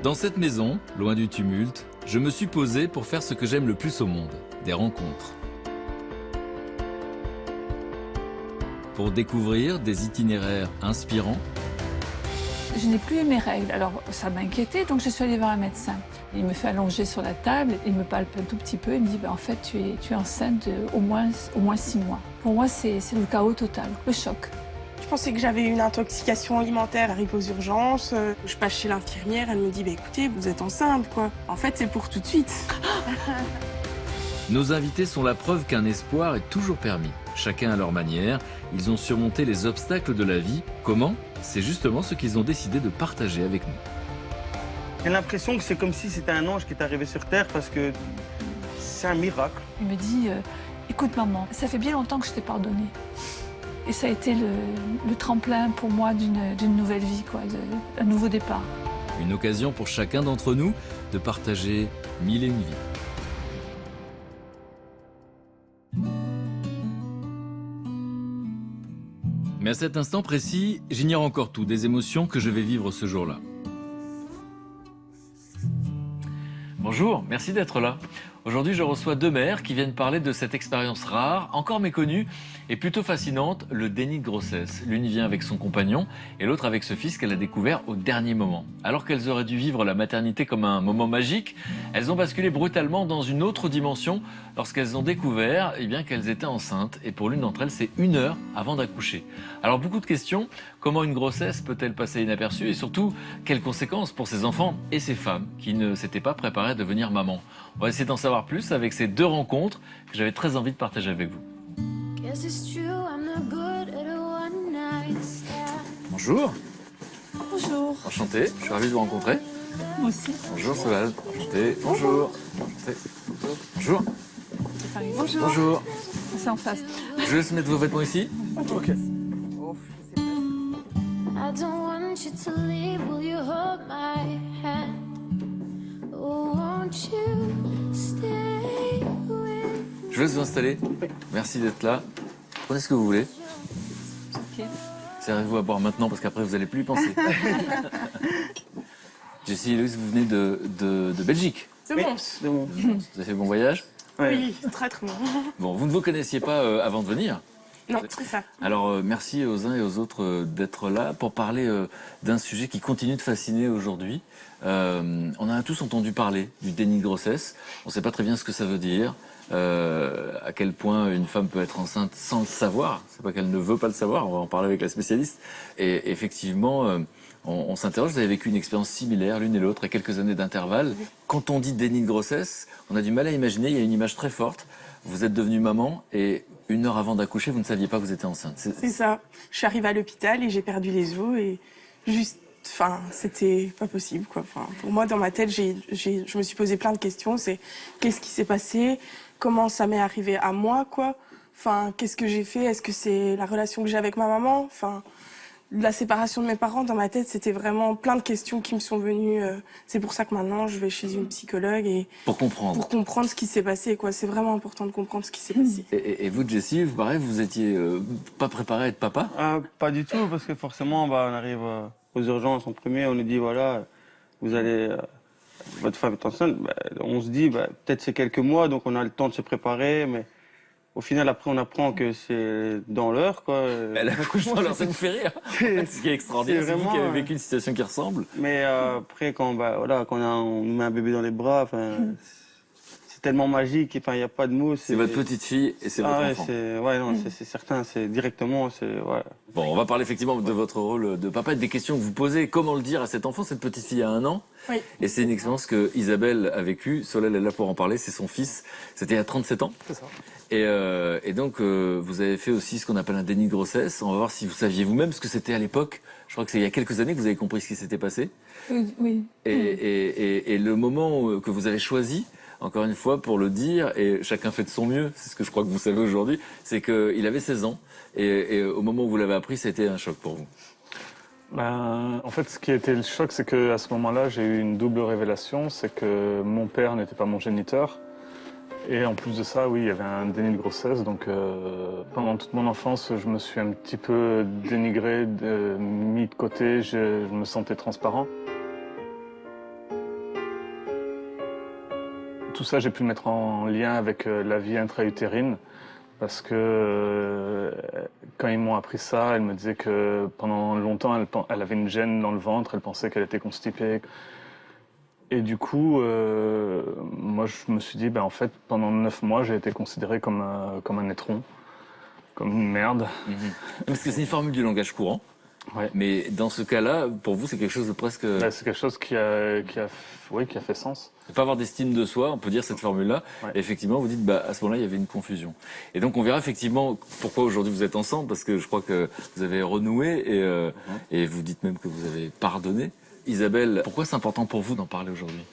Dans cette maison, loin du tumulte, je me suis posé pour faire ce que j'aime le plus au monde, des rencontres. Pour découvrir des itinéraires inspirants. Je n'ai plus eu mes règles, alors ça m'a inquiétée, donc je suis allée voir un médecin. Il me fait allonger sur la table, il me palpe un tout petit peu, il me dit en fait tu es enceinte au moins 6 mois. Pour moi c'est le chaos total, le choc. Je pensais que j'avais une intoxication alimentaire, j'arrive aux urgences, je passe chez l'infirmière, elle me dit écoutez vous êtes enceinte quoi. En fait c'est pour tout de suite. Nos invités sont la preuve qu'un espoir est toujours permis. Chacun à leur manière, ils ont surmonté les obstacles de la vie. Comment? C'est justement ce qu'ils ont décidé de partager avec nous. J'ai l'impression que c'est comme si c'était un ange qui est arrivé sur Terre parce que c'est un miracle. Il me dit écoute maman, ça fait bien longtemps que je t'ai pardonné. Et ça a été le tremplin pour moi d'une nouvelle vie, un nouveau départ. Une occasion pour chacun d'entre nous de partager 1001 vies. Mais à cet instant précis, j'ignore encore tout des émotions que je vais vivre ce jour-là. Bonjour, merci d'être là. Aujourd'hui, je reçois deux mères qui viennent parler de cette expérience rare, encore méconnue et plutôt fascinante, le déni de grossesse. L'une vient avec son compagnon et l'autre avec ce fils qu'elle a découvert au dernier moment. Alors qu'elles auraient dû vivre la maternité comme un moment magique, elles ont basculé brutalement dans une autre dimension lorsqu'elles ont découvert qu'elles étaient enceintes. Et pour l'une d'entre elles, c'est 1 heure avant d'accoucher. Alors beaucoup de questions. Comment une grossesse peut-elle passer inaperçue? Et surtout, quelles conséquences pour ces enfants et ces femmes qui ne s'étaient pas préparées à devenir maman? On va essayer d'en savoir plus avec ces deux rencontres que j'avais très envie de partager avec vous. Bonjour. Bonjour. Enchanté, je suis ravi de vous rencontrer. Moi aussi. Bonjour Solal, enchanté. Bonjour. Enchanté. Bonjour. Bonjour. Bonjour. C'est en face. Je vous laisse mettre vos vêtements ici. Ok. I don't want you to leave, will you hold my hand? Oh, won't you stay with Je vous laisse vous installer. Merci d'être là. Prenez ce que vous voulez. Ok. Servez-vous à boire maintenant parce qu'après vous n'allez plus y penser. Jessie et Louise, vous venez de Belgique. C'est bon. C'est bon. Vous avez fait bon voyage? Oui, très très bon. Bon, vous ne vous connaissiez pas avant de venir. Non, c'est ça. Alors, merci aux uns et aux autres d'être là pour parler d'un sujet qui continue de fasciner aujourd'hui. On en a tous entendu parler du déni de grossesse. On ne sait pas très bien ce que ça veut dire, à quel point une femme peut être enceinte sans le savoir. C'est pas qu'elle ne veut pas le savoir, on va en parler avec la spécialiste. Et effectivement, on s'interroge, vous avez vécu une expérience similaire l'une et l'autre à quelques années d'intervalle. Quand on dit déni de grossesse, on a du mal à imaginer, il y a une image très forte. Vous êtes devenue maman et 1 heure avant d'accoucher, vous ne saviez pas que vous étiez enceinte. C'est ça. Je suis arrivée à l'hôpital et j'ai perdu les os et c'était pas possible quoi. Pour moi, dans ma tête, je me suis posé plein de questions. C'est qu'est-ce qui s'est passé? Comment ça m'est arrivé à moi quoi? Qu'est-ce que j'ai fait? Est-ce que c'est la relation que j'ai avec ma maman? La séparation de mes parents, dans ma tête, c'était vraiment plein de questions qui me sont venues. C'est pour ça que maintenant, je vais chez une psychologue et Pour comprendre. ce qui s'est passé, quoi. C'est vraiment important de comprendre ce qui s'est passé. Et vous, Jessie, pareil, vous étiez pas préparée à être papa? Pas du tout, parce que forcément, on arrive aux urgences en premier, on nous dit voilà, vous allez, votre femme est enceinte. On se dit peut-être c'est quelques mois, donc on a le temps de se préparer, mais au final, après, on apprend que c'est dans l'heure, quoi. Elle accouche dans l'heure, ça vous fait rire. Ce qui est extraordinaire, c'est vous qui avez vécu une situation qui ressemble. Mais après, quand on nous met un bébé dans les bras, c'est tellement magique, il n'y a pas de mots. C'est votre petite fille et c'est votre enfant. C'est certain, c'est directement, Bon, on va parler effectivement de votre rôle de papa et des questions que vous posez. Comment le dire à cet enfant? Cette petite fille a 1 an. Oui. Et c'est une expérience que Isabelle a vécue. Solène est là pour en parler. C'est son fils. C'était il y a 37 ans. C'est ça. Et donc, vous avez fait aussi ce qu'on appelle un déni de grossesse. On va voir si vous saviez vous-même ce que c'était à l'époque. Je crois que c'est il y a quelques années que vous avez compris ce qui s'était passé. Oui. Et le moment que vous avez choisi, encore une fois, pour le dire, et chacun fait de son mieux, c'est ce que je crois que vous savez aujourd'hui, c'est qu'il avait 16 ans. Et au moment où vous l'avez appris, c'était un choc pour vous. En fait, ce qui a été le choc, c'est qu'à ce moment-là, j'ai eu une double révélation. C'est que mon père n'était pas mon géniteur. Et en plus de ça, oui, il y avait un déni de grossesse. Donc, pendant toute mon enfance, je me suis un petit peu dénigré, mis de côté. Je me sentais transparent. tout ça, j'ai pu le mettre en lien avec la vie intra-utérine. Parce que quand ils m'ont appris ça, elle me disait que pendant longtemps, elle avait une gêne dans le ventre, elle pensait qu'elle était constipée. Et du coup, moi, je me suis dit, en fait, pendant 9 mois, j'ai été considéré comme un étron, comme une merde. Parce que c'est une formule du langage courant. Ouais. Mais dans ce cas-là, pour vous, c'est quelque chose de presque... C'est quelque chose qui a fait sens. Ne pas avoir d'estime de soi, on peut dire cette formule-là. Ouais. Et effectivement, vous dites, à ce moment-là, il y avait une confusion. Et donc, on verra effectivement pourquoi aujourd'hui vous êtes ensemble, parce que je crois que vous avez renoué et vous dites même que vous avez pardonné. Isabelle, pourquoi c'est important pour vous d'en parler aujourd'hui?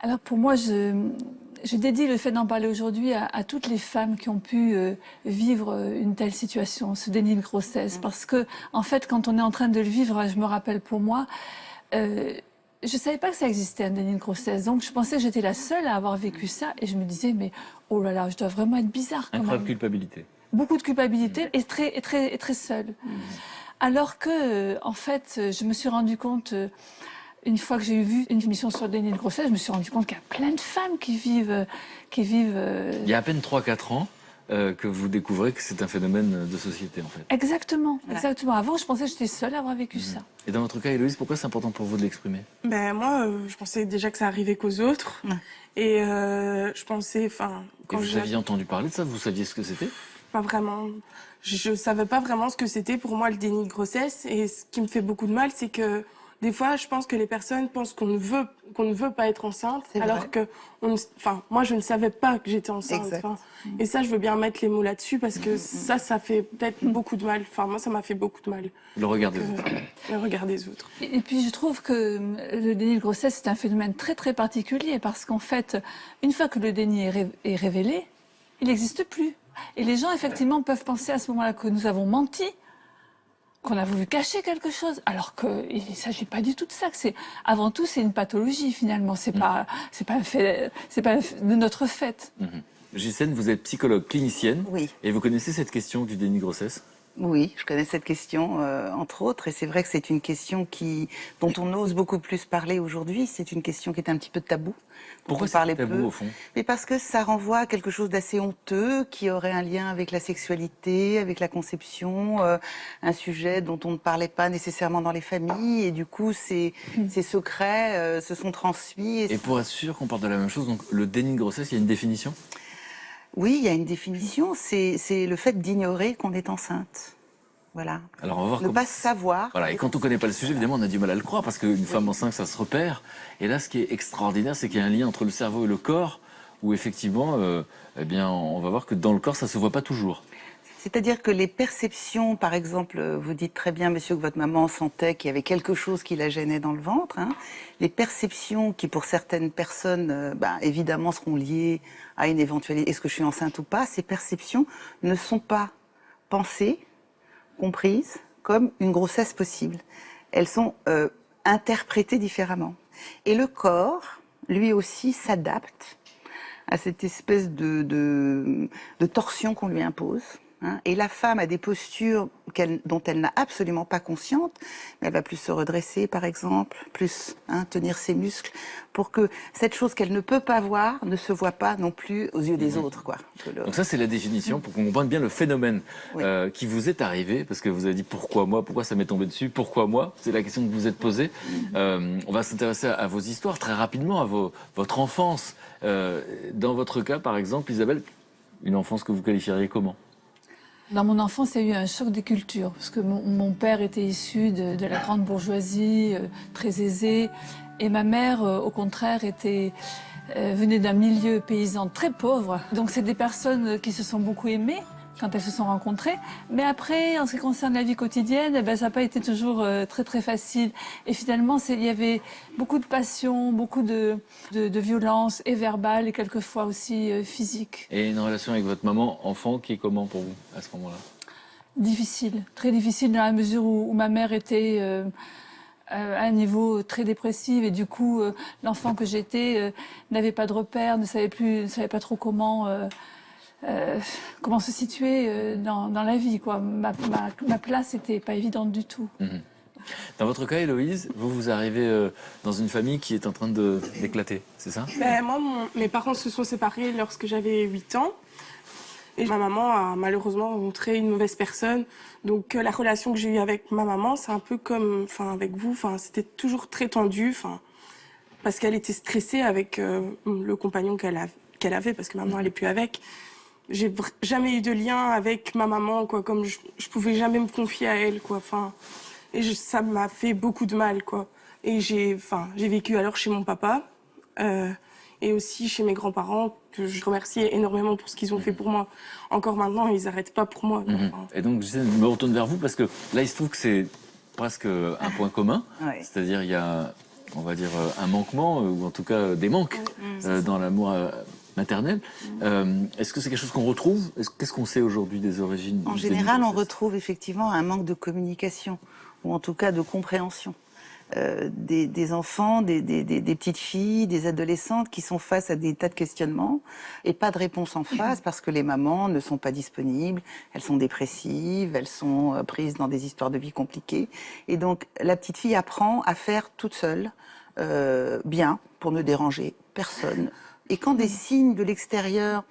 Alors pour moi, je dédie le fait d'en parler aujourd'hui à toutes les femmes qui ont pu vivre une telle situation, ce déni de grossesse. Parce que, en fait, quand on est en train de le vivre, je me rappelle pour moi, je ne savais pas que ça existait, un déni de grossesse. Donc je pensais que j'étais la seule à avoir vécu ça. Et je me disais, mais oh là là, je dois vraiment être bizarre quand Incroyable même. culpabilité. Beaucoup de culpabilité et très seule. Alors que, en fait, je me suis rendu compte... Une fois que j'ai vu une émission sur le déni de grossesse, je me suis rendu compte qu'il y a plein de femmes qui vivent. Il y a à peine 3-4 ans que vous découvrez que c'est un phénomène de société, en fait. Exactement, exactement. Avant, je pensais que j'étais seule à avoir vécu ça. Et dans votre cas, Héloïse, pourquoi c'est important pour vous de l'exprimer? Moi, je pensais déjà que ça arrivait qu'aux autres. Et je pensais, Et vous aviez entendu parler de ça? Vous saviez ce que c'était? Pas vraiment. Je savais pas vraiment ce que c'était pour moi le déni de grossesse. Et ce qui me fait beaucoup de mal, c'est que des fois, je pense que les personnes pensent qu'on ne veut pas être enceinte, alors que moi, je ne savais pas que j'étais enceinte. Et ça, je veux bien mettre les mots là-dessus parce que ça fait peut-être beaucoup de mal. Moi, ça m'a fait beaucoup de mal. Le regard des autres. Le regard des autres. Et puis, je trouve que le déni de grossesse, c'est un phénomène très, très particulier parce qu'en fait, une fois que le déni est révélé, il n'existe plus. Et les gens, effectivement, peuvent penser à ce moment-là que nous avons menti, qu'on a voulu cacher quelque chose, alors qu'il ne s'agit pas du tout de ça. Avant tout, c'est une pathologie, finalement. C'est pas un fait, c'est pas de notre fait. Gisèle, vous êtes psychologue clinicienne. Oui. Et vous connaissez cette question du déni de grossesse? Oui, je connais cette question, entre autres, et c'est vrai que c'est une question dont on ose beaucoup plus parler aujourd'hui. C'est une question qui est un petit peu tabou. Pourquoi c'est tabou, au fond? Mais parce que ça renvoie à quelque chose d'assez honteux, qui aurait un lien avec la sexualité, avec la conception, un sujet dont on ne parlait pas nécessairement dans les familles, et du coup, ces secrets se sont transmis. Et pour être sûr qu'on parle de la même chose, donc le déni de grossesse, il y a une définition? Oui, il y a une définition, c'est le fait d'ignorer qu'on est enceinte. Voilà. Alors on va voir ne pas savoir. Voilà, et quand on ne connaît pas le sujet, évidemment, on a du mal à le croire, parce qu'une femme enceinte, ça se repère. Et là, ce qui est extraordinaire, c'est qu'il y a un lien entre le cerveau et le corps, où effectivement, on va voir que dans le corps, ça ne se voit pas toujours. C'est-à-dire que les perceptions, par exemple, vous dites très bien, monsieur, que votre maman sentait qu'il y avait quelque chose qui la gênait dans le ventre. Les perceptions qui, pour certaines personnes, évidemment, seront liées à une éventualité, est-ce que je suis enceinte ou pas, ces perceptions ne sont pas pensées, comprises comme une grossesse possible. Elles sont interprétées différemment. Et le corps, lui aussi, s'adapte à cette espèce de torsion qu'on lui impose. Et la femme a des postures dont elle n'a absolument pas conscience. Elle va plus se redresser, par exemple, plus tenir ses muscles, pour que cette chose qu'elle ne peut pas voir ne se voit pas non plus aux yeux des autres. Donc ça, c'est la définition, pour qu'on comprenne bien le phénomène qui vous est arrivé, parce que vous avez dit pourquoi moi, pourquoi ça m'est tombé dessus, pourquoi moi, c'est la question que vous vous êtes posée. On va s'intéresser à vos histoires très rapidement, à votre enfance. Dans votre cas, par exemple, Isabelle, une enfance que vous qualifieriez comment? Dans mon enfance, il y a eu un choc des cultures, parce que mon père était issu de la grande bourgeoisie, très aisée, et ma mère, au contraire, venait d'un milieu paysan très pauvre. Donc c'est des personnes qui se sont beaucoup aimées quand elles se sont rencontrées. Mais après, en ce qui concerne la vie quotidienne, ça n'a pas été toujours très très facile. Et finalement, il y avait beaucoup de passion, beaucoup de violence, et verbale, et quelquefois aussi physique. Et une relation avec votre maman, enfant, qui est comment pour vous, à ce moment-là? Difficile, très difficile, dans la mesure où ma mère était à un niveau très dépressif, et du coup, l'enfant que j'étais n'avait pas de repères, ne savait pas trop comment se situer dans la vie, quoi. Ma place n'était pas évidente du tout. Dans votre cas, Héloïse, vous arrivez dans une famille qui est en train d'éclater, c'est ça? Moi, mes parents se sont séparés lorsque j'avais 8 ans. Et ma maman a malheureusement rencontré une mauvaise personne. Donc la relation que j'ai eue avec ma maman, c'est un peu comme avec vous. C'était toujours très tendu. Parce qu'elle était stressée avec le compagnon qu'elle avait, parce que maintenant elle n'est plus avec. J'ai jamais eu de lien avec ma maman, quoi. Comme je pouvais jamais me confier à elle, quoi. Ça m'a fait beaucoup de mal, quoi. Et j'ai vécu alors chez mon papa. Et aussi chez mes grands-parents, que je remercie énormément pour ce qu'ils ont fait pour moi. Encore maintenant, ils n'arrêtent pas pour moi. Et donc, je me retourne vers vous parce que là, il se trouve que c'est presque un point commun. Ouais. C'est-à-dire, il y a, on va dire, un manquement, ou en tout cas des manques dans l'amour maternel. Est-ce que c'est quelque chose qu'on retrouve? Qu'est-ce qu'on sait aujourd'hui des origines? En du général, déni on de grossesse retrouve effectivement un manque de communication, ou en tout cas de compréhension. Des enfants, des petites filles, des adolescentes qui sont face à des tas de questionnements et pas de réponse en face parce que les mamans ne sont pas disponibles, elles sont dépressives, elles sont prises dans des histoires de vie compliquées. Et donc la petite fille apprend à faire toute seule, bien, pour ne déranger personne. Et quand des signes de l'extérieur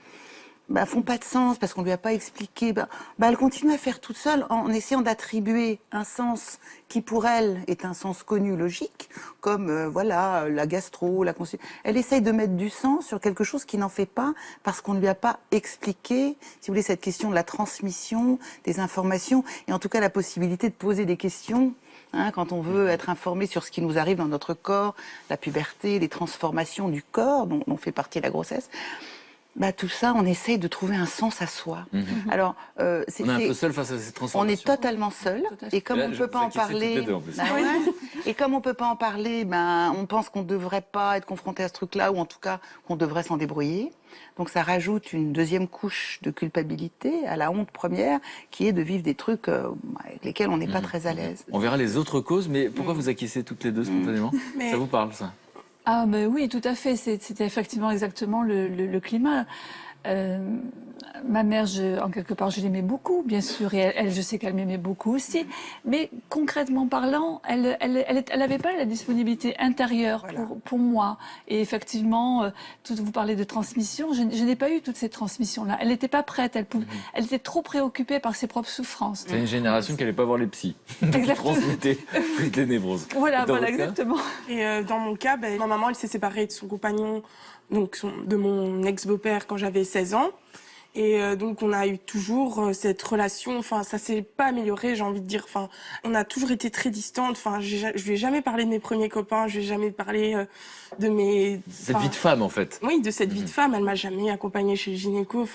font pas de sens parce qu'on lui a pas expliqué, elle continue à faire toute seule en essayant d'attribuer un sens qui pour elle est un sens connu, logique, comme la gastro, la consultation. Elle essaye de mettre du sens sur quelque chose qui n'en fait pas parce qu'on ne lui a pas expliqué, si vous voulez, cette question de la transmission des informations et en tout cas la possibilité de poser des questions. Quand on veut être informé sur ce qui nous arrive dans notre corps, la puberté, les transformations du corps dont fait partie la grossesse. Tout ça, on essaye de trouver un sens à soi. Alors, on est un peu seul face à cette transformation. On est totalement seul. Et comme on ne peut pas en parler, et comme on peut pas en parler, on pense qu'on ne devrait pas être confronté à ce truc-là, ou en tout cas qu'on devrait s'en débrouiller. Donc ça rajoute une deuxième couche de culpabilité à la honte première, qui est de vivre des trucs avec lesquels on n'est pas très à l'aise. On verra les autres causes, mais pourquoi vous acquiescez toutes les deux spontanément? Ça vous parle, ça? Ah ben oui, tout à fait. C'était effectivement exactement le climat. Ma mère, en quelque part, je l'aimais beaucoup, bien sûr, et elle, je sais qu'elle m'aimait beaucoup aussi. Mais concrètement parlant, elle n'avait pas la disponibilité intérieure pour moi. Et effectivement, vous parlez de transmission, je n'ai pas eu toutes ces transmissions-là. Elle n'était pas prête, elle était trop préoccupée par ses propres souffrances. C'est une génération qui n'allait pas voir les psys, qui transmettait toutes les névroses. Voilà, exactement. Et dans mon cas, ma maman, elle s'est séparée de son compagnon, donc de mon ex-beau-père quand j'avais 16 ans. Et donc on a eu toujours cette relation, ça s'est pas amélioré, j'ai envie de dire. On a toujours été très distantes. Je lui ai jamais parlé de mes premiers copains, je lui ai jamais parlé de mes... Cette vie de femme, en fait. Oui, de cette vie de femme. Elle m'a jamais accompagnée chez le gynéco.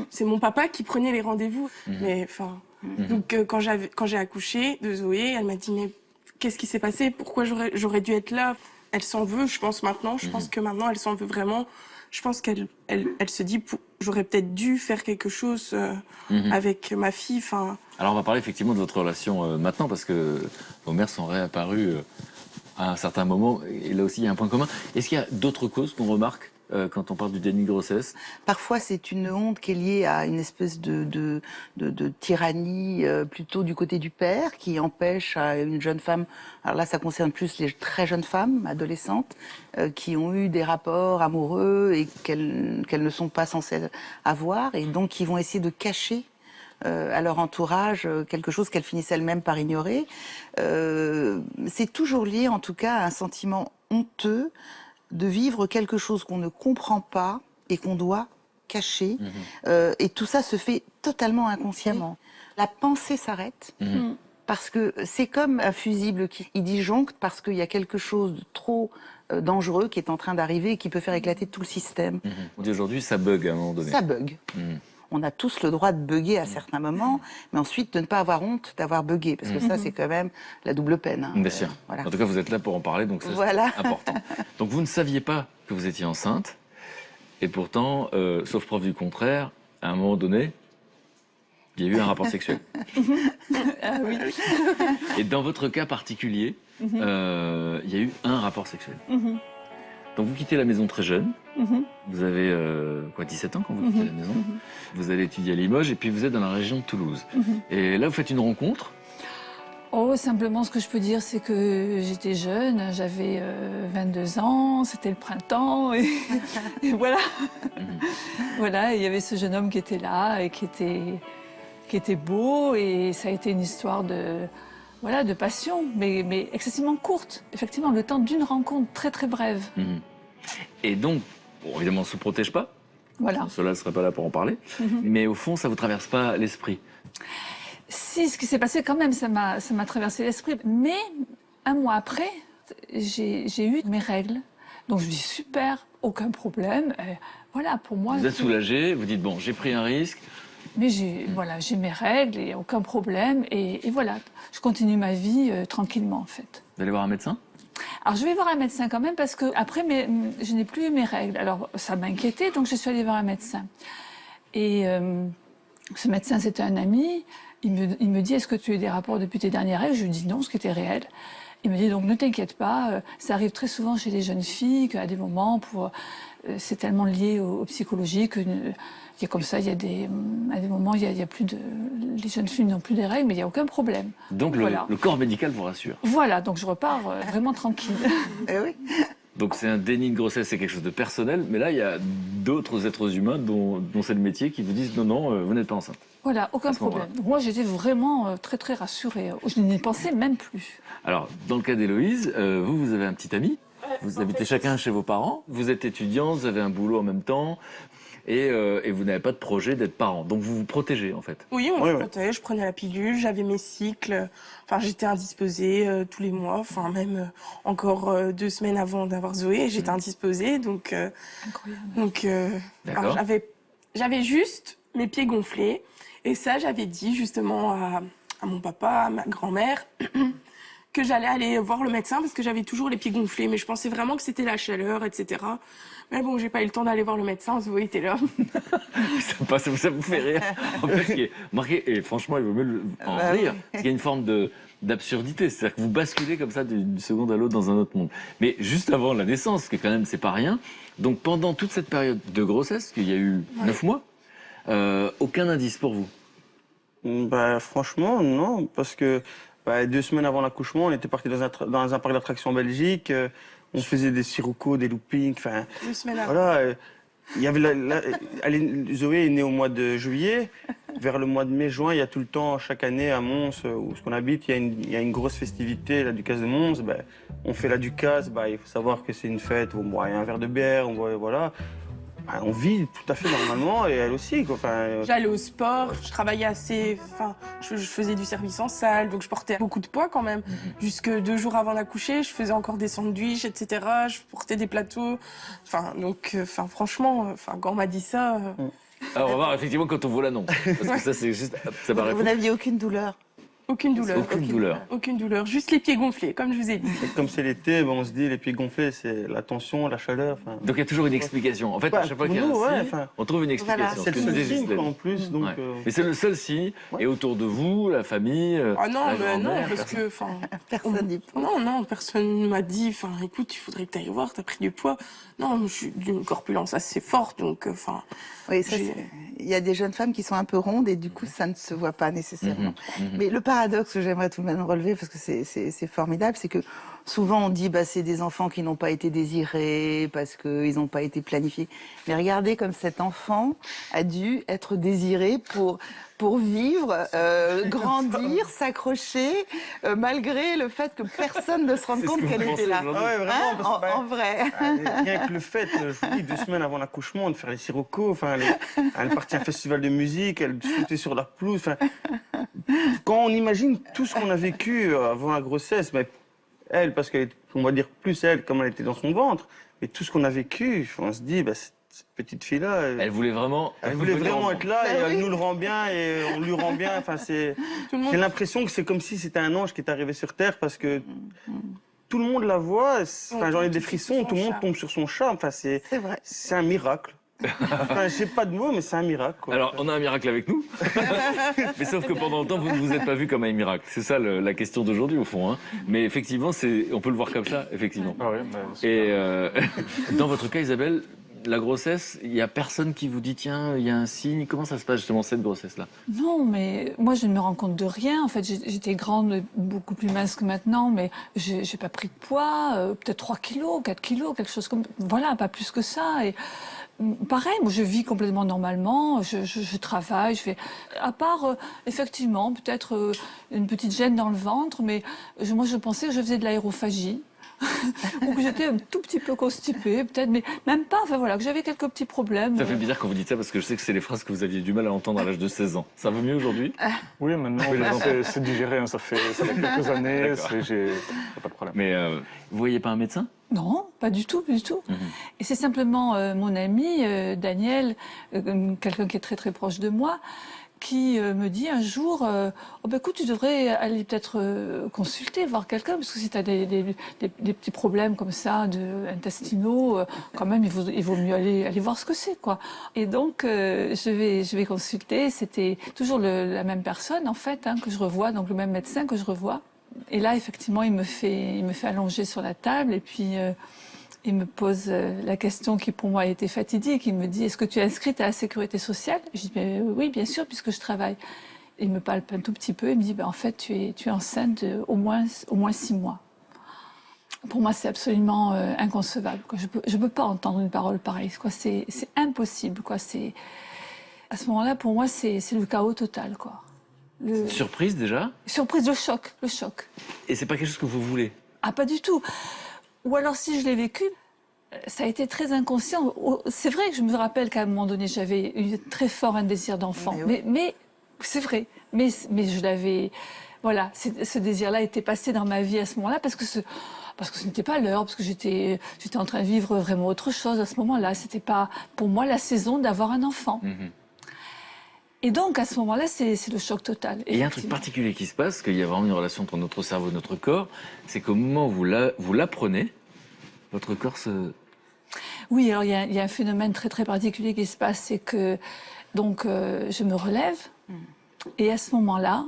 C'est mon papa qui prenait les rendez-vous. Mais donc quand j'ai accouché de Zoé, elle m'a dit mais qu'est-ce qui s'est passé? Pourquoi j'aurais dû être là? Elle s'en veut, je pense maintenant. Je pense que maintenant elle s'en veut vraiment. Je pense qu'elle se dit, j'aurais peut-être dû faire quelque chose avec ma fille. Alors on va parler effectivement de votre relation maintenant, parce que vos mères sont réapparues à un certain moment, et là aussi il y a un point commun. Est-ce qu'il y a d'autres causes qu'on remarque quand on parle du déni de grossesse? Parfois, c'est une honte qui est liée à une espèce de tyrannie plutôt du côté du père, qui empêche à une jeune femme, alors là ça concerne plus les très jeunes femmes, adolescentes, qui ont eu des rapports amoureux et qu'elles ne sont pas censées avoir, et donc qui vont essayer de cacher à leur entourage quelque chose qu'elles finissent elles-mêmes par ignorer. C'est toujours lié en tout cas à un sentiment honteux de vivre quelque chose qu'on ne comprend pas et qu'on doit cacher. Et tout ça se fait totalement inconsciemment. La pensée s'arrête parce que c'est comme un fusible qui disjoncte parce qu'il y a quelque chose de trop dangereux qui est en train d'arriver et qui peut faire éclater tout le système. On dit aujourd'hui ça bug à un moment donné. Ça bug. On a tous le droit de bugger à certains moments, mais ensuite de ne pas avoir honte d'avoir bugué, parce que ça, c'est quand même la double peine. Bien sûr. Voilà. En tout cas, vous êtes là pour en parler, donc c'est important. Donc vous ne saviez pas que vous étiez enceinte, et pourtant, sauf preuve du contraire, à un moment donné, il y a eu un rapport sexuel. Ah oui. Et dans votre cas particulier, il y a eu un rapport sexuel. Donc vous quittez la maison très jeune. Vous avez 17 ans quand vous quittez la maison. Vous allez étudier à Limoges et puis vous êtes dans la région de Toulouse. Et là, vous faites une rencontre. Oh, simplement, ce que je peux dire, c'est que j'étais jeune, j'avais 22 ans, c'était le printemps, et, et voilà. Voilà, il y avait ce jeune homme qui était là et qui était beau, et ça a été une histoire voilà, de passion, mais excessivement courte. Effectivement, le temps d'une rencontre très très brève. Et donc, bon, évidemment, on ne se protège pas. Voilà. Cela ne serait pas là pour en parler. Mais au fond, ça ne vous traverse pas l'esprit? Si, ce qui s'est passé quand même, ça m'a traversé l'esprit. Mais un mois après, j'ai eu mes règles. Donc je me dis super, aucun problème. Voilà, pour moi. Vous êtes soulagé, vous dites bon, j'ai pris un risque. Mais voilà, j'ai mes règles et aucun problème. Et voilà, je continue ma vie tranquillement en fait. Vous allez voir un médecin? Alors je vais voir un médecin quand même parce que après je n'ai plus mes règles. Alors ça m'inquiétait, donc je suis allée voir un médecin. Et ce médecin, c'était un ami. Il me dit, est-ce que tu as eu des rapports depuis tes dernières règles? Je lui dis non, ce qui était réel. Il me dit, donc ne t'inquiète pas, ça arrive très souvent chez les jeunes filles qu'à des moments, c'est tellement lié au psychologique, il y a comme ça, à des moments, il y a plus de, les jeunes filles n'ont plus des règles, mais il n'y a aucun problème. Donc voilà. Le corps médical vous rassure? Voilà, donc je repars vraiment tranquille. Oui. Donc c'est un déni de grossesse, c'est quelque chose de personnel, mais là il y a d'autres êtres humains dont c'est le métier qui vous disent non, vous n'êtes pas enceinte. Voilà, aucun problème. Donc moi j'étais vraiment très très rassurée. Je n'y pensais même plus. Alors dans le cas d'Héloïse, vous avez un petit ami, vous habitez chacun chez vos parents, vous êtes étudiant, vous avez un boulot en même temps, et vous n'avez pas de projet d'être parent. Donc vous vous protégez en fait. Oui, on me protège, je prenais la pilule, j'avais mes cycles, enfin j'étais indisposée tous les mois, enfin même encore 2 semaines avant d'avoir Zoé, j'étais indisposée, donc D'accord. alors, j'avais juste mes pieds gonflés, et ça j'avais dit justement à mon papa, à ma grand-mère, que j'allais aller voir le médecin parce que j'avais toujours les pieds gonflés, mais je pensais vraiment que c'était la chaleur, etc. Mais bon, j'ai pas eu le temps d'aller voir le médecin, Zoé était là. Ça vous fait rire. En fait, ce qui est marqué, et franchement, il vaut mieux en rire, parce qu'il y a une forme d'absurdité. C'est-à-dire que vous basculez comme ça d'une seconde à l'autre dans un autre monde. Mais juste avant la naissance, que quand même, c'est pas rien. Donc pendant toute cette période de grossesse, qu'il y a eu 9 mois, aucun indice pour vous? Bah, franchement, non, parce que 2 semaines avant l'accouchement, on était parti dans un parc d'attractions en Belgique. On faisait des siroccos, des loopings, enfin. 2 semaines avant. Voilà. Il y avait Zoé est née au mois de juillet. Vers le mois de mai, juin, il y a tout le temps, chaque année, à Mons, où ce qu'on habite, il y a une grosse festivité, la Ducasse de Mons. On fait la Ducasse, il faut savoir que c'est une fête où on boit un verre de bière, voilà. On vit tout à fait normalement, et elle aussi, quoi. J'allais au sport, je travaillais je faisais du service en salle, donc je portais beaucoup de poids quand même. Jusque 2 jours avant d'accoucher, je faisais encore des sandwichs, etc. Je portais des plateaux. Franchement, quand on m'a dit ça... Alors on va voir effectivement quand on voit l'annonce. Parce que ça, c'est juste. Ça paraît Vous fou. n'aviez aucune douleur? Aucune douleur. Aucune douleur. Juste les pieds gonflés, comme je vous ai dit. Comme c'est l'été, on se dit les pieds gonflés, c'est la tension, la chaleur. Donc il y a toujours une explication. En fait, à chaque fois qu'il y a un signe, on trouve une explication. C'est le seul signe, en plus. Donc, Mais c'est le seul signe. Et autour de vous, la famille. Ah non, la non, grand-mère, parce que... Personne n'y pense. Non, personne ne m'a dit, écoute, il faudrait que tu ailles voir, t'as pris du poids. Non, je suis d'une corpulence assez forte, donc, Oui, il y a des jeunes femmes qui sont un peu rondes et du coup, ça ne se voit pas nécessairement. Mais le paradoxe que j'aimerais tout de même relever, parce que c'est formidable, c'est que souvent on dit c'est des enfants qui n'ont pas été désirés parce qu'ils n'ont pas été planifiés. Mais regardez comme cet enfant a dû être désiré pour vivre, grandir, s'accrocher, malgré le fait que personne ne se rende compte qu'elle était là. Ouais, vraiment, En vrai. Rien que le fait, je vous dis, 2 semaines avant l'accouchement, de faire les siroccos, elle est partie à un festival de musique, elle sautait sur la pelouse. Quand on imagine tout ce qu'on a vécu avant la grossesse, elle, parce qu'on va dire plus elle, comme elle était dans son ventre, mais tout ce qu'on a vécu, on se dit, cette petite fille-là... Elle voulait vraiment... Elle voulait vraiment être là, et elle nous le rend bien, et on lui rend bien. J'ai l'impression que c'est comme si c'était un ange qui est arrivé sur Terre, parce que tout le monde la voit, j'en ai des frissons, tout le monde tombe sur son charme. C'est vrai. C'est un miracle. Je sais pas de mots, mais c'est un miracle, quoi. Alors, on a un miracle avec nous. Mais sauf que pendant le temps, vous ne vous êtes pas vu comme un miracle. C'est ça la question d'aujourd'hui, au fond. Mais effectivement, on peut le voir comme ça, effectivement. Ah oui, Et dans votre cas, Isabelle, la grossesse, il n'y a personne qui vous dit tiens, il y a un signe. Comment ça se passe justement cette grossesse-là? Non, mais moi, je ne me rends compte de rien. En fait, j'étais grande, beaucoup plus mince que maintenant, mais j'ai pas pris de poids, peut-être 3 kilos, 4 kilos, quelque chose comme... Voilà, pas plus que ça. Et pareil, moi, je vis complètement normalement, je travaille, je fais... À part, effectivement, peut-être une petite gêne dans le ventre, mais moi, je pensais que je faisais de l'aérophagie. Ou que j'étais un tout petit peu constipée, peut-être, mais même pas, enfin voilà, que j'avais quelques petits problèmes. Ça fait bizarre quand vous dites ça parce que je sais que c'est les phrases que vous aviez du mal à entendre à l'âge de 16 ans. Ça va mieux aujourd'hui? Oui, maintenant, c'est digéré, hein, ça fait quelques années, D'accord. j'ai pas de problème. Mais vous voyez pas un médecin? Non, pas du tout, pas du tout. Et c'est simplement mon ami Daniel, quelqu'un qui est très très proche de moi, qui me dit un jour oh, ben, écoute, tu devrais aller peut-être consulter, voir quelqu'un, parce que si tu as des petits problèmes comme ça, intestinaux, quand même, il vaut mieux aller voir ce que c'est, quoi. Et donc, je vais consulter. C'était toujours la même personne, en fait, hein, que je revois, donc le même médecin que je revois. Et là, effectivement, il me fait allonger sur la table, et puis... il me pose la question qui pour moi a été fatidique. Il me dit, est-ce que tu es inscrite à la sécurité sociale? Je dis, oui, bien sûr, puisque je travaille. Il me parle un tout petit peu. Il me dit, en fait, tu es enceinte au moins 6 mois. Pour moi, c'est absolument inconcevable, quoi. Je peux pas entendre une parole pareille, quoi. C'est impossible, quoi. À ce moment-là, pour moi, c'est le chaos total, quoi. Surprise déjà? Surprise, le choc. Et c'est pas quelque chose que vous voulez? Ah, pas du tout. Ou alors, si je l'ai vécu, ça a été très inconscient. C'est vrai que je me rappelle qu'à un moment donné, j'avais eu très fort un désir d'enfant. Mais c'est vrai. Mais je l'avais... Voilà, ce désir-là était passé dans ma vie à ce moment-là parce que ce n'était pas l'heure, parce que j'étais en train de vivre vraiment autre chose à ce moment-là. C'était pas, pour moi, la saison d'avoir un enfant. Et donc, à ce moment-là, c'est le choc total. Et il y a un truc particulier qui se passe, qu'il y a vraiment une relation entre notre cerveau et notre corps, c'est qu'au moment où vous l'apprenez, votre corps se... Oui, alors il y a un phénomène très très particulier qui se passe, c'est que donc je me relève, et à ce moment-là,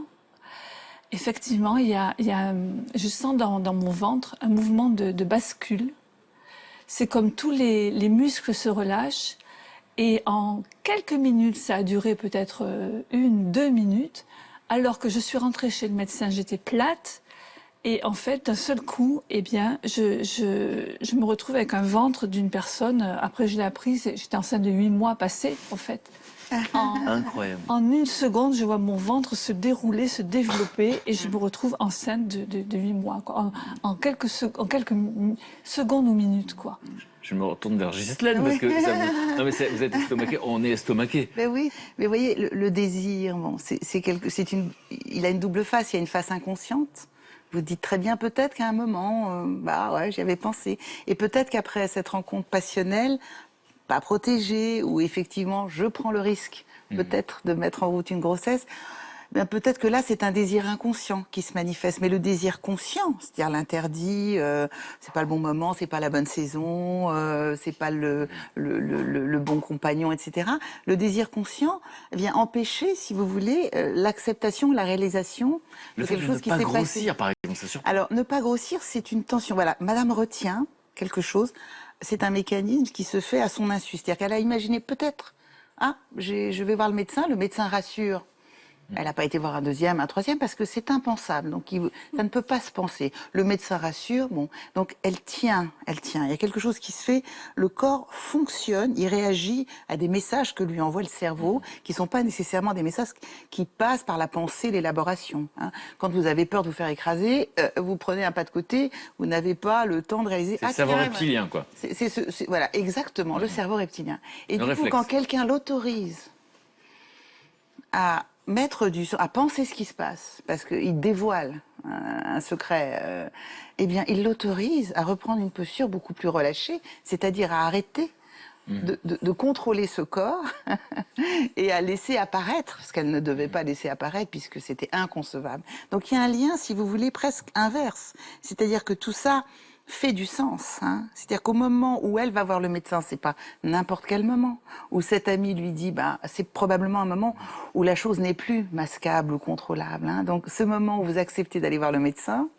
effectivement, je sens dans mon ventre un mouvement de bascule. C'est comme tous les muscles se relâchent. Et en quelques minutes, ça a duré peut-être 1-2 minutes, alors que je suis rentrée chez le médecin, j'étais plate. Et en fait, d'un seul coup, eh bien, je me retrouve avec un ventre d'une personne. Après, je l'ai appris, j'étais enceinte de 8 mois passés, en fait. Incroyable. En 1 seconde, je vois mon ventre se dérouler, se développer, et je me retrouve enceinte de 8 mois, quoi. En quelques secondes ou minutes, quoi. Je me retourne vers Ghislaine parce que ça vous... Non mais vous êtes estomaqué, on est estomaqué. Ben oui, mais vous voyez, le désir, bon, il a une double face. Il y a une face inconsciente. Vous dites très bien peut-être qu'à un moment, j'y avais pensé. Et peut-être qu'après cette rencontre passionnelle, pas protégée, où effectivement je prends le risque peut-être de mettre en route une grossesse, ben peut-être que là c'est un désir inconscient qui se manifeste. Mais le désir conscient, c'est-à-dire l'interdit, c'est pas le bon moment, c'est pas la bonne saison, c'est pas le bon compagnon, etc. Le désir conscient vient empêcher, si vous voulez, l'acceptation, la réalisation de quelque chose qui s'est passé. Ne pas grossir, par exemple, c'est sûr. Alors, ne pas grossir, c'est une tension. Voilà, Madame retient quelque chose. C'est un mécanisme qui se fait à son insu. C'est-à-dire qu'elle a imaginé peut-être, je vais voir le médecin rassure. Elle n'a pas été voir un deuxième, un troisième, parce que c'est impensable. Donc, ça ne peut pas se penser. Le médecin rassure, bon. Donc, elle tient. Il y a quelque chose qui se fait. Le corps fonctionne, il réagit à des messages que lui envoie le cerveau, qui ne sont pas nécessairement des messages qui passent par la pensée, l'élaboration. Hein. Quand vous avez peur de vous faire écraser, vous prenez un pas de côté, vous n'avez pas le temps de réaliser... C'est le cerveau reptilien, quoi. Voilà, exactement, le cerveau reptilien. Et le du réflexe. coup, quand quelqu'un l'autorise à à penser ce qui se passe, parce qu'il dévoile un secret, eh bien, il l'autorise à reprendre une posture beaucoup plus relâchée, c'est-à-dire à arrêter de contrôler ce corps et à laisser apparaître ce qu'elle ne devait pas laisser apparaître puisque c'était inconcevable. Donc il y a un lien, si vous voulez, presque inverse. C'est-à-dire que tout ça fait du sens. Hein. C'est-à-dire qu'au moment où elle va voir le médecin, c'est pas n'importe quel moment, où cet ami lui dit, c'est probablement un moment où la chose n'est plus masquable ou contrôlable. Hein. Donc ce moment où vous acceptez d'aller voir le médecin,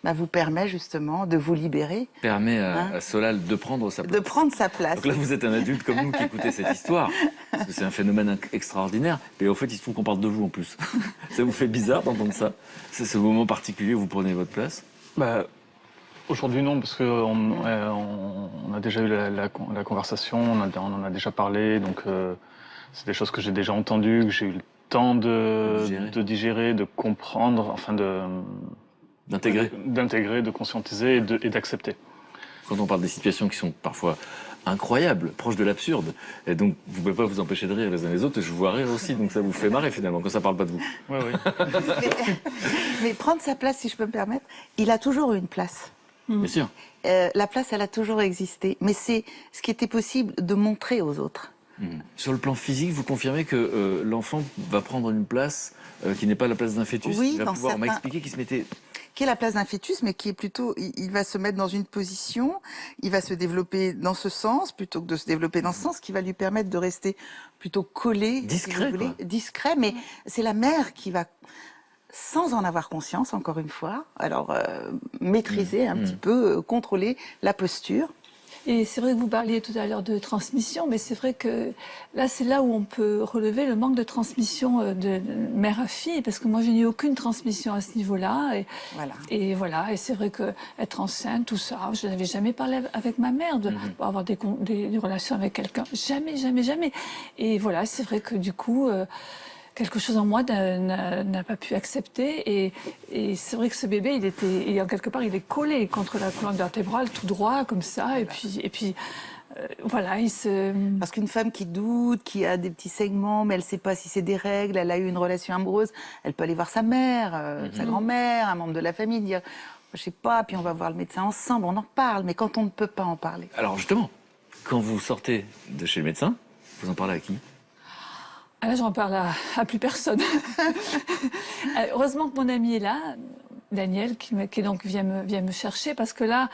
vous permet justement de vous libérer, Permet à Solal de prendre sa place. de prendre sa place. Donc là, vous êtes un adulte comme nous qui écoutez cette histoire, parce que c'est un phénomène extraordinaire. Et au fait, il se trouve qu'on parle de vous en plus. Ça vous fait bizarre d'entendre ça? C'est ce moment particulier où vous prenez votre place? Aujourd'hui, non, parce qu'on a déjà eu la conversation, on en a déjà parlé, donc c'est des choses que j'ai déjà entendues, que j'ai eu le temps de digérer, de comprendre, enfin d'intégrer, de conscientiser et d'accepter. Quand on parle des situations qui sont parfois incroyables, proches de l'absurde, et donc vous ne pouvez pas vous empêcher de rire les uns les autres, et je vous vois rire aussi, donc ça vous fait marrer finalement, quand ça ne parle pas de vous. Oui, oui. Mais prendre sa place, si je peux me permettre, il a toujours eu une place. Bien sûr. La place, elle a toujours existé. Mais c'est ce qui était possible de montrer aux autres. Sur le plan physique, vous confirmez que l'enfant va prendre une place qui n'est pas la place d'un fœtus? Oui, il va dans pouvoir, on m'a certains- expliqué qu'il se mettait... Qui est la place d'un fœtus, mais qui est plutôt, il va se mettre dans une position, il va se développer dans ce sens, plutôt que de se développer dans ce sens, qui va lui permettre de rester plutôt collé. Discret, si vous voulez. quoi. Discret, mais c'est la mère qui va, sans en avoir conscience, encore une fois, alors maîtriser un petit peu, contrôler la posture. Et c'est vrai que vous parliez tout à l'heure de transmission, mais c'est vrai que là, c'est là où on peut relever le manque de transmission de mère à fille, parce que moi, je n'ai eu aucune transmission à ce niveau-là. Et voilà, et c'est vrai que être enceinte, tout ça, je n'avais jamais parlé avec ma mère de avoir des relations avec quelqu'un. Jamais, jamais, jamais. Et voilà, c'est vrai que du coup... quelque chose en moi n'a pas pu accepter. Et c'est vrai que ce bébé, en quelque part, il est collé contre la colonne vertébrale, tout droit, comme ça. Et puis voilà, il se... Parce qu'une femme qui doute, qui a des petits segments, mais elle ne sait pas si c'est des règles, elle a eu une relation amoureuse, elle peut aller voir sa mère, sa grand-mère, un membre de la famille, dire, je sais pas, puis on va voir le médecin ensemble, on en parle. Mais quand on ne peut pas en parler... Alors justement, quand vous sortez de chez le médecin, vous en parlez à qui? Ah là, j'en parle à plus personne. Heureusement que mon ami est là, Daniel, qui donc vient me chercher, parce que là,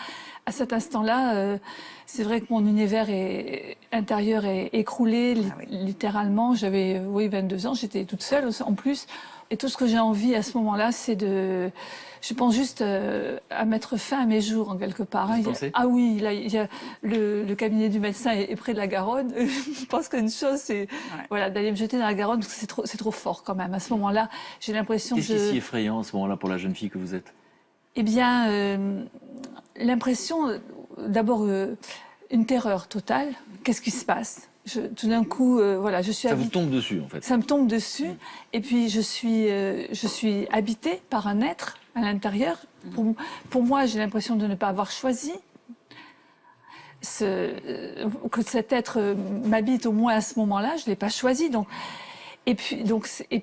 à cet instant-là, c'est vrai que mon univers intérieur est écroulé, littéralement. J'avais 22 ans, j'étais toute seule en plus. Et tout ce que j'ai envie à ce moment-là, c'est de... Je pense juste à mettre fin à mes jours, en quelque part. Vous pensez ? Ah oui, là, il y a le cabinet du médecin est près de la Garonne. Je pense qu'une chose, c'est voilà, d'aller me jeter dans la Garonne, parce que c'est trop fort quand même. À ce moment-là, j'ai l'impression que... Qu'est-ce qui est si effrayant à ce moment-là pour la jeune fille que vous êtes? Eh bien, l'impression, d'abord, une terreur totale. Qu'est-ce qui se passe? Tout d'un coup, voilà, je suis Ça vous tombe dessus, en fait. Ça me tombe dessus. Et puis, je suis habitée par un être à l'intérieur. Pour moi, j'ai l'impression de ne pas avoir choisi que cet être m'habite au moins à ce moment-là. Je ne l'ai pas choisi. Et puis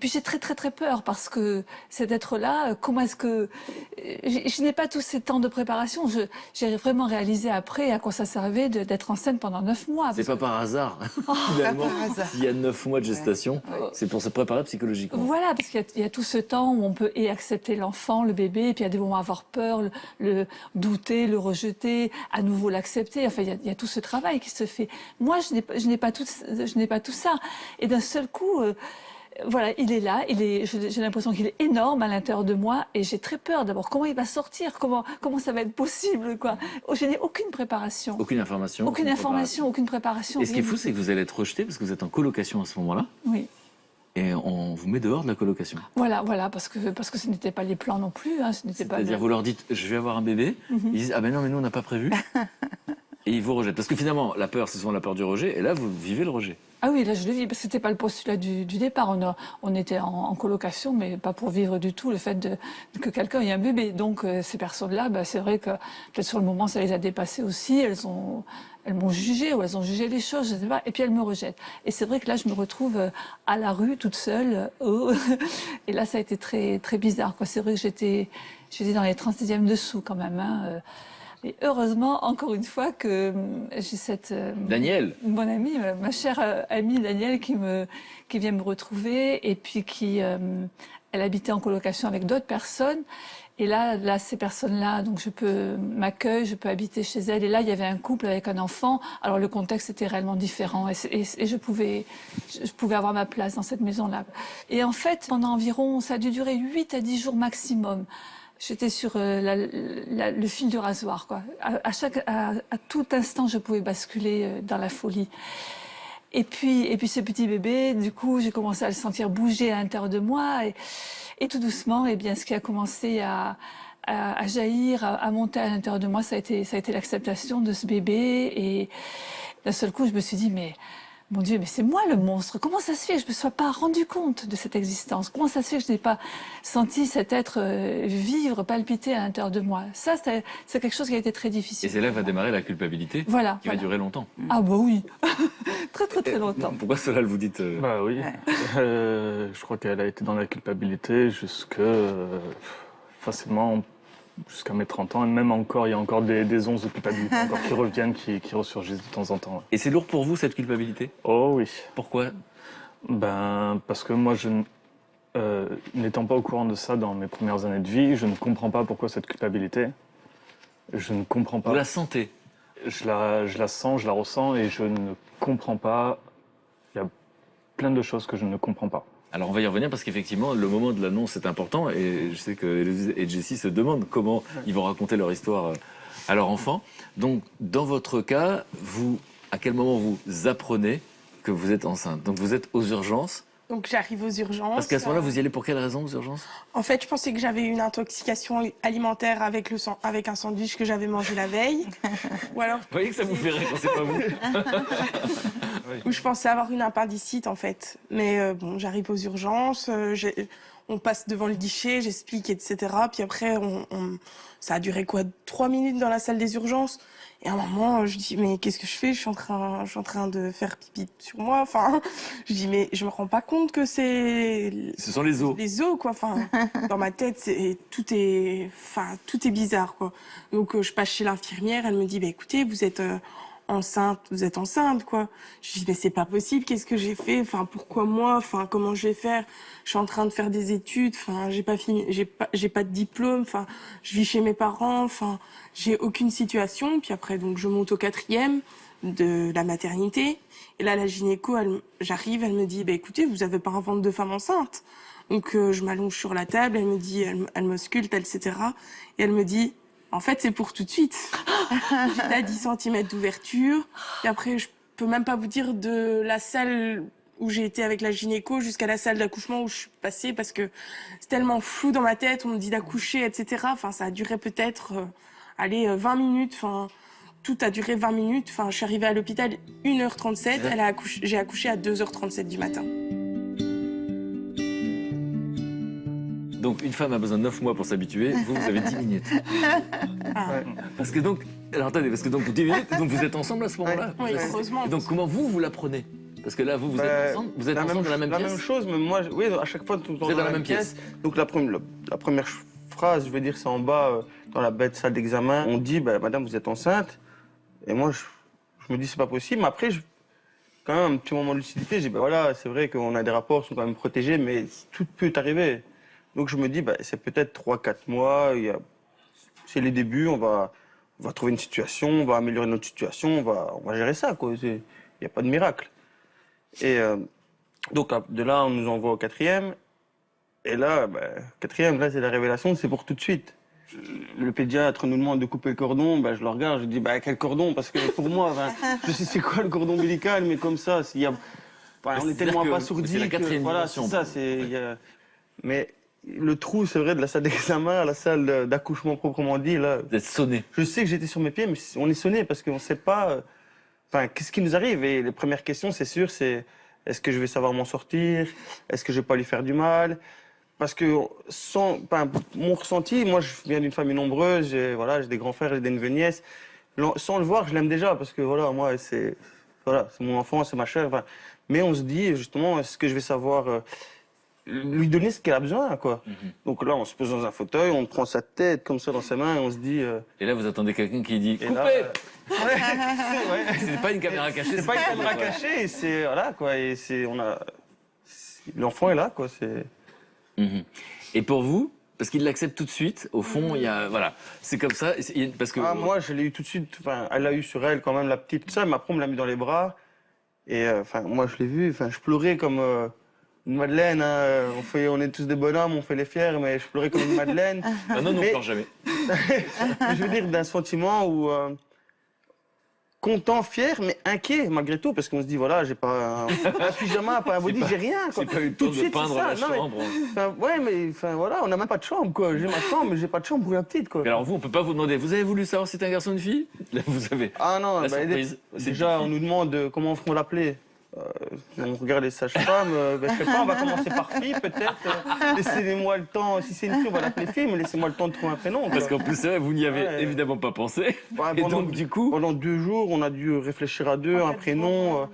j'ai très très très peur, parce que cet être-là, comment est-ce que... Je n'ai pas tous ces temps de préparation. J'ai vraiment réalisé après à quoi ça servait d'être enceinte pendant 9 mois. C'est pas par hasard, finalement. S'il y a 9 mois de gestation, c'est pour se préparer psychologiquement. Voilà, parce qu'il y a tout ce temps où on peut accepter l'enfant, le bébé, et puis il y a des moments à avoir peur, le douter, le rejeter, à nouveau l'accepter. Enfin, il y a tout ce travail qui se fait. Moi, je n'ai pas tout ça. Et d'un seul coup... voilà, il est là, j'ai l'impression qu'il est énorme à l'intérieur de moi, et j'ai très peur d'abord. Comment il va sortir? Comment ça va être possible, quoi? Je n'ai aucune préparation. Aucune information. Aucune préparation. Et ce qui est fou, c'est que vous allez être rejeté parce que vous êtes en colocation à ce moment-là. Oui. Et on vous met dehors de la colocation. Voilà, parce que ce n'était pas les plans non plus. Hein, C'est-à-dire, vous leur dites, je vais avoir un bébé. Ils disent, ah ben non, mais nous, on n'a pas prévu. Et ils vous rejettent. Parce que finalement, la peur, c'est souvent la peur du rejet. Et là, vous vivez le rejet. Ah oui, là je le vis, parce que c'était pas le postulat du départ. On était en colocation, mais pas pour vivre du tout le fait que quelqu'un ait un bébé. Donc ces personnes-là, c'est vrai que peut-être sur le moment ça les a dépassées aussi. Elles m'ont jugé, ou elles ont jugé les choses, je sais pas. Et puis elles me rejettent. Et c'est vrai que là je me retrouve à la rue toute seule. Et là ça a été très très bizarre, quoi. C'est vrai que j'étais dans les 36e dessous quand même. Hein. Et heureusement, encore une fois, que j'ai cette... Daniel. Mon amie, ma chère amie Daniel, qui vient me retrouver, et puis elle habitait en colocation avec d'autres personnes. Et là, ces personnes-là, donc je peux habiter chez elles. Et là, il y avait un couple avec un enfant. Alors le contexte était réellement différent, et je pouvais avoir ma place dans cette maison-là. Et en fait, pendant environ, ça a dû durer 8 à 10 jours maximum. J'étais sur le fil du rasoir, quoi. À tout instant, je pouvais basculer dans la folie. Et puis ce petit bébé, du coup, j'ai commencé à le sentir bouger à l'intérieur de moi. Et tout doucement, eh bien, ce qui a commencé à jaillir, à monter à l'intérieur de moi, ça a été l'acceptation de ce bébé. Et d'un seul coup, je me suis dit, mais mon Dieu, mais c'est moi le monstre. Comment ça se fait que je ne me sois pas rendu compte de cette existence? Comment ça se fait que je n'ai pas senti cet être vivre, palpiter à l'intérieur de moi? Ça, c'est quelque chose qui a été très difficile. Et c'est là que va démarrer la culpabilité, Voilà. qui va durer longtemps. Ah bah oui, très longtemps. Pourquoi cela vous dites Bah oui. Je crois qu'elle a été dans la culpabilité facilement jusqu'à mes 30 ans. Et même encore, il y a encore des onces de culpabilité encore qui reviennent, qui ressurgissent de temps en temps. Ouais. Et c'est lourd pour vous, cette culpabilité? Oh oui. Pourquoi? Parce que moi, n'étant pas au courant de ça dans mes premières années de vie, je ne comprends pas pourquoi cette culpabilité. Je ne comprends pas. Vous la sentez? Je la sens, je la ressens et je ne comprends pas. Il y a plein de choses que je ne comprends pas. Alors on va y revenir parce qu'effectivement le moment de l'annonce est important et je sais que Héloïse et Jessie se demandent comment ils vont raconter leur histoire à leur enfant. Donc dans votre cas, à quel moment vous apprenez que vous êtes enceinte? Donc vous êtes aux urgences? Donc j'arrive aux urgences. Parce qu'à ce moment-là, vous y allez pour quelle raison aux urgences? En fait, je pensais que j'avais une intoxication alimentaire avec un sandwich que j'avais mangé la veille. Ou alors, Vous voyez que ça vous fait rire quand c'est pas vous? ou je pensais avoir une appendicite en fait. Mais bon, j'arrive aux urgences, on passe devant le guichet, j'explique, etc. Puis après, ça a duré quoi, 3 minutes dans la salle des urgences. Et à un moment, je dis, mais qu'est-ce que je fais? Je suis en train de faire pipi sur moi. Enfin, je dis, mais je me rends pas compte que ce sont les os. Les os, quoi. Enfin, dans ma tête, tout est bizarre, quoi. Donc, je passe chez l'infirmière, elle me dit, bah, écoutez, vous êtes enceinte, quoi. Je dis, mais c'est pas possible, qu'est-ce que j'ai fait? Enfin, pourquoi moi? Enfin, comment je vais faire? Je suis en train de faire des études, enfin, j'ai pas de diplôme, enfin, je vis chez mes parents, enfin, j'ai aucune situation. Puis après, donc, je monte au 4e de la maternité. Et là, la gynéco, j'arrive, elle me dit, bah, écoutez, vous avez pas un ventre de femme enceinte. Donc, je m'allonge sur la table, elle me dit, elle m'ausculte, etc. Et elle me dit, en fait, c'est pour tout de suite. J'étais à 10 cm d'ouverture. Et après, je peux même pas vous dire de la salle où j'ai été avec la gynéco jusqu'à la salle d'accouchement où je suis passée parce que c'est tellement flou dans ma tête. On me dit d'accoucher, etc. Enfin, ça a duré peut-être, 20 minutes. Enfin, tout a duré 20 minutes. Enfin, je suis arrivée à l'hôpital 1h37. J'ai accouché à 2h37 du matin. Donc une femme a besoin de 9 mois pour s'habituer, vous avez 10 minutes. Ah. Parce que donc, alors attendez, 10 minutes, donc vous êtes ensemble à ce moment-là? Oui, heureusement. Et donc comment vous l'apprenez? Parce que là, vous êtes ensemble, vous êtes ensemble dans la même pièce? La même chose, mais moi, oui, à chaque fois, tout le temps vous êtes dans la même pièce. Donc la première phrase, je veux dire, c'est en bas, dans la bête salle d'examen. On dit, bah, madame, vous êtes enceinte. Et moi, je me dis, c'est pas possible. Mais après, quand même, un petit moment de lucidité, je dis, bah voilà, c'est vrai qu'on a des rapports, sont quand même protégés, mais tout peut arriver. Donc je me dis, bah, c'est peut-être 3-4 mois, c'est les débuts, on va trouver une situation, on va améliorer notre situation, on va gérer ça, quoi. Il n'y a pas de miracle. Et donc de là, on nous envoie au 4e. Et là, 4e, là, c'est la révélation, c'est pour tout de suite. Le pédiatre nous demande de couper le cordon, je le regarde, je dis, quel cordon? Parce que pour moi, je sais c'est quoi le cordon ombilical, mais comme ça, on est tellement abasourdis. C'est la 4e voilà, c'est ça, mais le trou, c'est vrai, de la salle d'examen à la salle d'accouchement proprement dit, là. Vous êtes sonné. Je sais que j'étais sur mes pieds, mais on est sonné parce qu'on ne sait pas. Qu'est-ce qui nous arrive? Et les premières questions, c'est sûr, c'est est-ce que je vais savoir m'en sortir? Est-ce que je vais pas lui faire du mal? Parce que mon ressenti, moi, je viens d'une famille nombreuse, j'ai des grands frères, j'ai des neveux nièces. Sans le voir, je l'aime déjà parce que moi, c'est mon enfant, c'est ma chair. Mais on se dit justement, est-ce que je vais savoir lui donner ce qu'elle a besoin, quoi. Donc là, on se pose dans un fauteuil, on prend sa tête comme ça dans ses mains et on se dit... Et là, vous attendez quelqu'un qui dit « Coupez !» C'est pas une caméra cachée. C'est pas une caméra cachée, c'est... Voilà, quoi. Et l'enfant est là, quoi. Et pour vous, parce qu'il l'accepte tout de suite, au fond, il y a... Voilà, c'est comme ça, parce que... moi, je l'ai eu tout de suite. Elle l'a eu sur elle, quand même, la petite, tout ça. Mais après, on me l'a mis dans les bras. Et moi, je l'ai vu, je pleurais comme une madeleine, hein. On est tous des bonhommes, on fait les fiers, mais je pleurais comme une madeleine. Ah non, non, Mais- pleure jamais. Je veux dire, d'un sentiment où... content, fier, mais inquiet malgré tout, parce qu'on se dit, voilà, j'ai pas un pyjama, pas un body, j'ai rien. Quoi. C'est pas eu le Tout temps de de suite, peindre c'est ça. la Non, mais- chambre. Ouais, mais voilà, on n'a même pas de chambre, quoi. J'ai ma chambre, mais j'ai pas de chambre pour la petite, quoi. Mais alors vous, on peut pas vous demander, vous avez voulu savoir si c'était un garçon ou une fille? Là, vous avez... Ah non, La bah, surprise, c'est déjà, une on nous demande comment on l'appeler. On regarde les sages-femmes, je sais pas, on va commencer par fille, peut-être. Laissez-moi le temps, si c'est une fille, on va l'appeler fille, mais laissez-moi le temps de trouver un prénom. Quoi. Parce qu'en plus, c'est vrai, vous n'y avez Ouais. évidemment pas pensé. Ouais, Et donc, du coup, pendant 2 jours, on a dû réfléchir à deux, un prénom.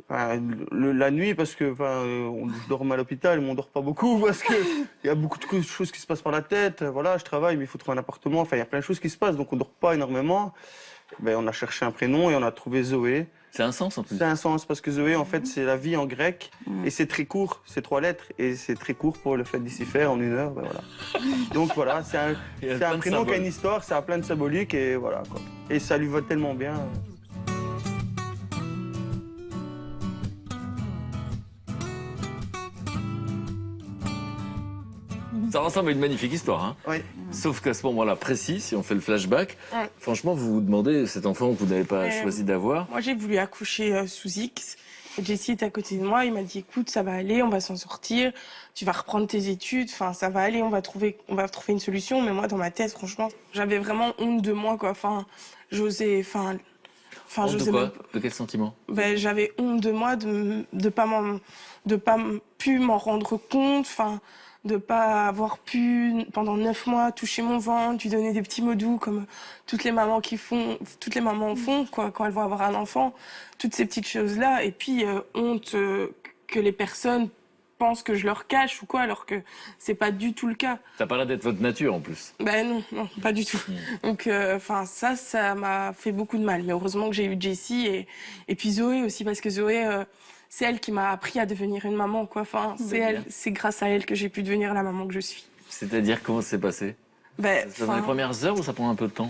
La nuit, parce que je dors à l'hôpital, mais on dort pas beaucoup, parce qu'il y a beaucoup de choses qui se passent par la tête. Voilà, je travaille, mais il faut trouver un appartement. Enfin, il y a plein de choses qui se passent, donc on dort pas énormément. Ben, on a cherché un prénom et on a trouvé Zoé. c'est un sens en plus. C'est un sens, parce que Zoé, en fait, c'est la vie en grec, et c'est très court, c'est 3 lettres, et c'est très court pour le fait d'ici faire en 1 heure, ben voilà. Donc voilà, c'est Il y a un plein de prénom qui a symboles. une histoire, ça a plein de symboliques, et voilà, quoi. Et ça lui va tellement bien. Ça ressemble à une magnifique histoire. Hein. Oui. Sauf qu'à ce moment-là précis, si on fait le flashback, Ouais. franchement, vous vous demandez, cet enfant que vous n'avez pas Ouais. choisi d'avoir, Moi, j'ai voulu accoucher sous X. Et Jessie est à côté de moi. Il m'a dit, écoute, ça va aller, on va s'en sortir. Tu vas reprendre tes études. Enfin, ça va aller, on va trouver une solution. Mais moi, dans ma tête, franchement, j'avais vraiment honte de moi, quoi. Enfin, j'osais, honte de j'osais quoi? même De quel sentiment? ben, j'avais honte de moi de pas pu m'en rendre compte, enfin de pas avoir pu pendant 9 mois toucher mon ventre, lui donner des petits mots doux comme toutes les mamans font quoi quand elles vont avoir un enfant, toutes ces petites choses là, et puis honte que les personnes pensent que je leur cache ou quoi, alors que c'est pas du tout le cas. Ça paraît d'être votre nature en plus. Ben non, pas du tout. Donc, ça m'a fait beaucoup de mal. Mais heureusement que j'ai eu Jessie et puis Zoé aussi, parce que Zoé, c'est elle qui m'a appris à devenir une maman, quoi. Enfin, c'est grâce à elle que j'ai pu devenir la maman que je suis. C'est-à-dire, comment ça s'est passé? Ben, Ça dans les premières heures ou ça prend un peu de temps?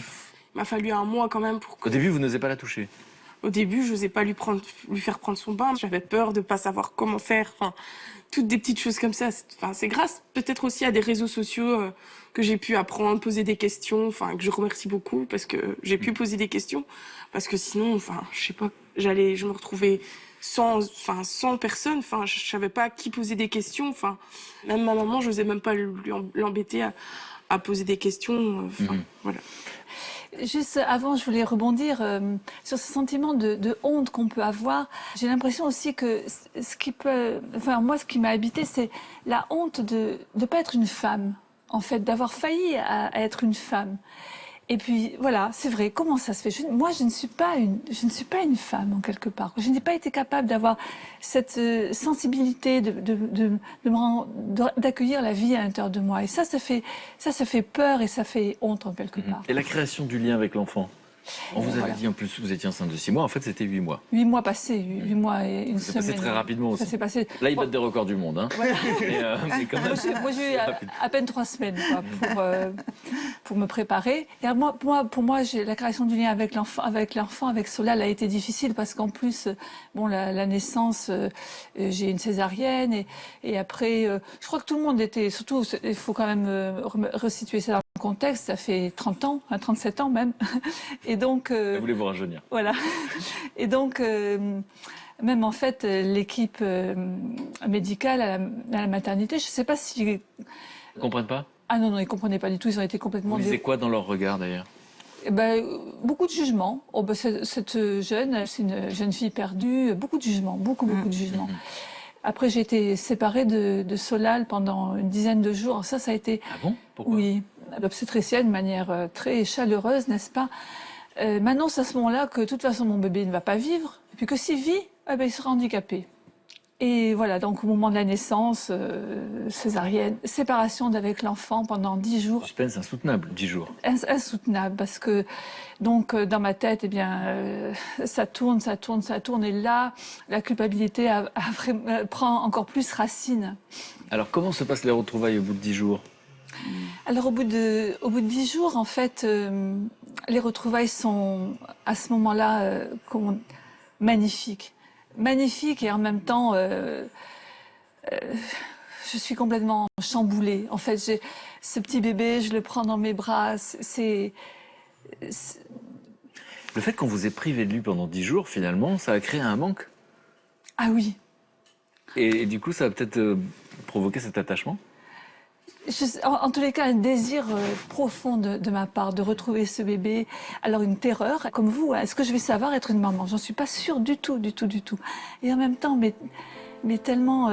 il m'a fallu un mois quand même pour Au début, vous n'osez pas la toucher. Au début, je n'osais pas lui faire prendre son bain. J'avais peur de pas savoir comment faire. Enfin, toutes des petites choses comme ça. C'est grâce peut-être aussi à des réseaux sociaux que j'ai pu apprendre, poser des questions. Enfin, que je remercie beaucoup parce que j'ai pu poser des questions. Parce que sinon, je sais pas, je me retrouvais sans personne. Enfin, je savais pas à qui poser des questions. Enfin, même ma maman, je n'osais même pas l'embêter à poser des questions. Voilà. Juste avant, je voulais rebondir sur ce sentiment de honte qu'on peut avoir. J'ai l'impression aussi que ce qui m'a habité, c'est la honte de ne pas être une femme, en fait, d'avoir failli à être une femme. Et puis voilà, c'est vrai. Comment ça se fait? Moi, je ne suis pas une femme en quelque part. Je n'ai pas été capable d'avoir cette sensibilité d'accueillir la vie à l'intérieur de moi. Et ça fait peur et ça fait honte en quelque part. Et la création du lien avec l'enfant? On vous avait Voilà. dit en plus vous étiez enceinte de 6 mois, en fait c'était 8 mois. 8 mois passés, 8 mois et une Ça semaine. s'est passé très rapidement aussi. Ça s'est passé. Là ils battent des records du monde. Hein. Mais quand même, Moi, j'ai eu à peine 3 semaines quoi, pour me préparer. Et pour moi, la création du lien avec l'enfant, avec Solal a été difficile parce qu'en plus, la naissance, j'ai une césarienne et après, je crois que tout le monde était, surtout, il faut quand même resituer ça dans le contexte, ça fait 30 ans, 37 ans même. Et donc, vous voulez vous rajeunir. voilà. Et donc, même en fait, l'équipe médicale à la maternité, je ne sais pas si... Ils ne comprennent pas? Ah non, ils ne comprenaient pas du tout, ils ont été Vous complètement... lisez quoi dans leur regard d'ailleurs? Beaucoup de jugements. Cette jeune, c'est une jeune fille perdue, beaucoup de jugements, beaucoup de jugements. Après, j'ai été séparée de Solal pendant une dizaine de jours. Ça a été... Ah bon? Pourquoi? Oui, l'obstétricienne, de manière très chaleureuse, n'est-ce pas, m'annonce à ce moment-là que de toute façon mon bébé ne va pas vivre, et puis que s'il vit, il sera handicapé. Et voilà, donc au moment de la naissance, césarienne, séparation d'avec l'enfant pendant 10 jours. Suspense insoutenable, 10 jours. Insoutenable, parce que donc dans ma tête, ça tourne, et là, la culpabilité prend encore plus racine. Alors comment se passent les retrouvailles au bout de 10 jours? Alors au bout de 10 jours, en fait, les retrouvailles sont à ce moment-là magnifiques. Magnifiques et en même temps je suis complètement chamboulée. En fait, j'ai ce petit bébé, je le prends dans mes bras. Le fait qu'on vous ait privé de lui pendant 10 jours, finalement, ça a créé un manque. Ah oui. Et du coup, ça a peut-être provoqué cet attachement. En tous les cas, un désir profond de ma part de retrouver ce bébé. Alors une terreur, comme vous, est-ce que je vais savoir être une maman? J'en suis pas sûre du tout. Et en même temps, mais tellement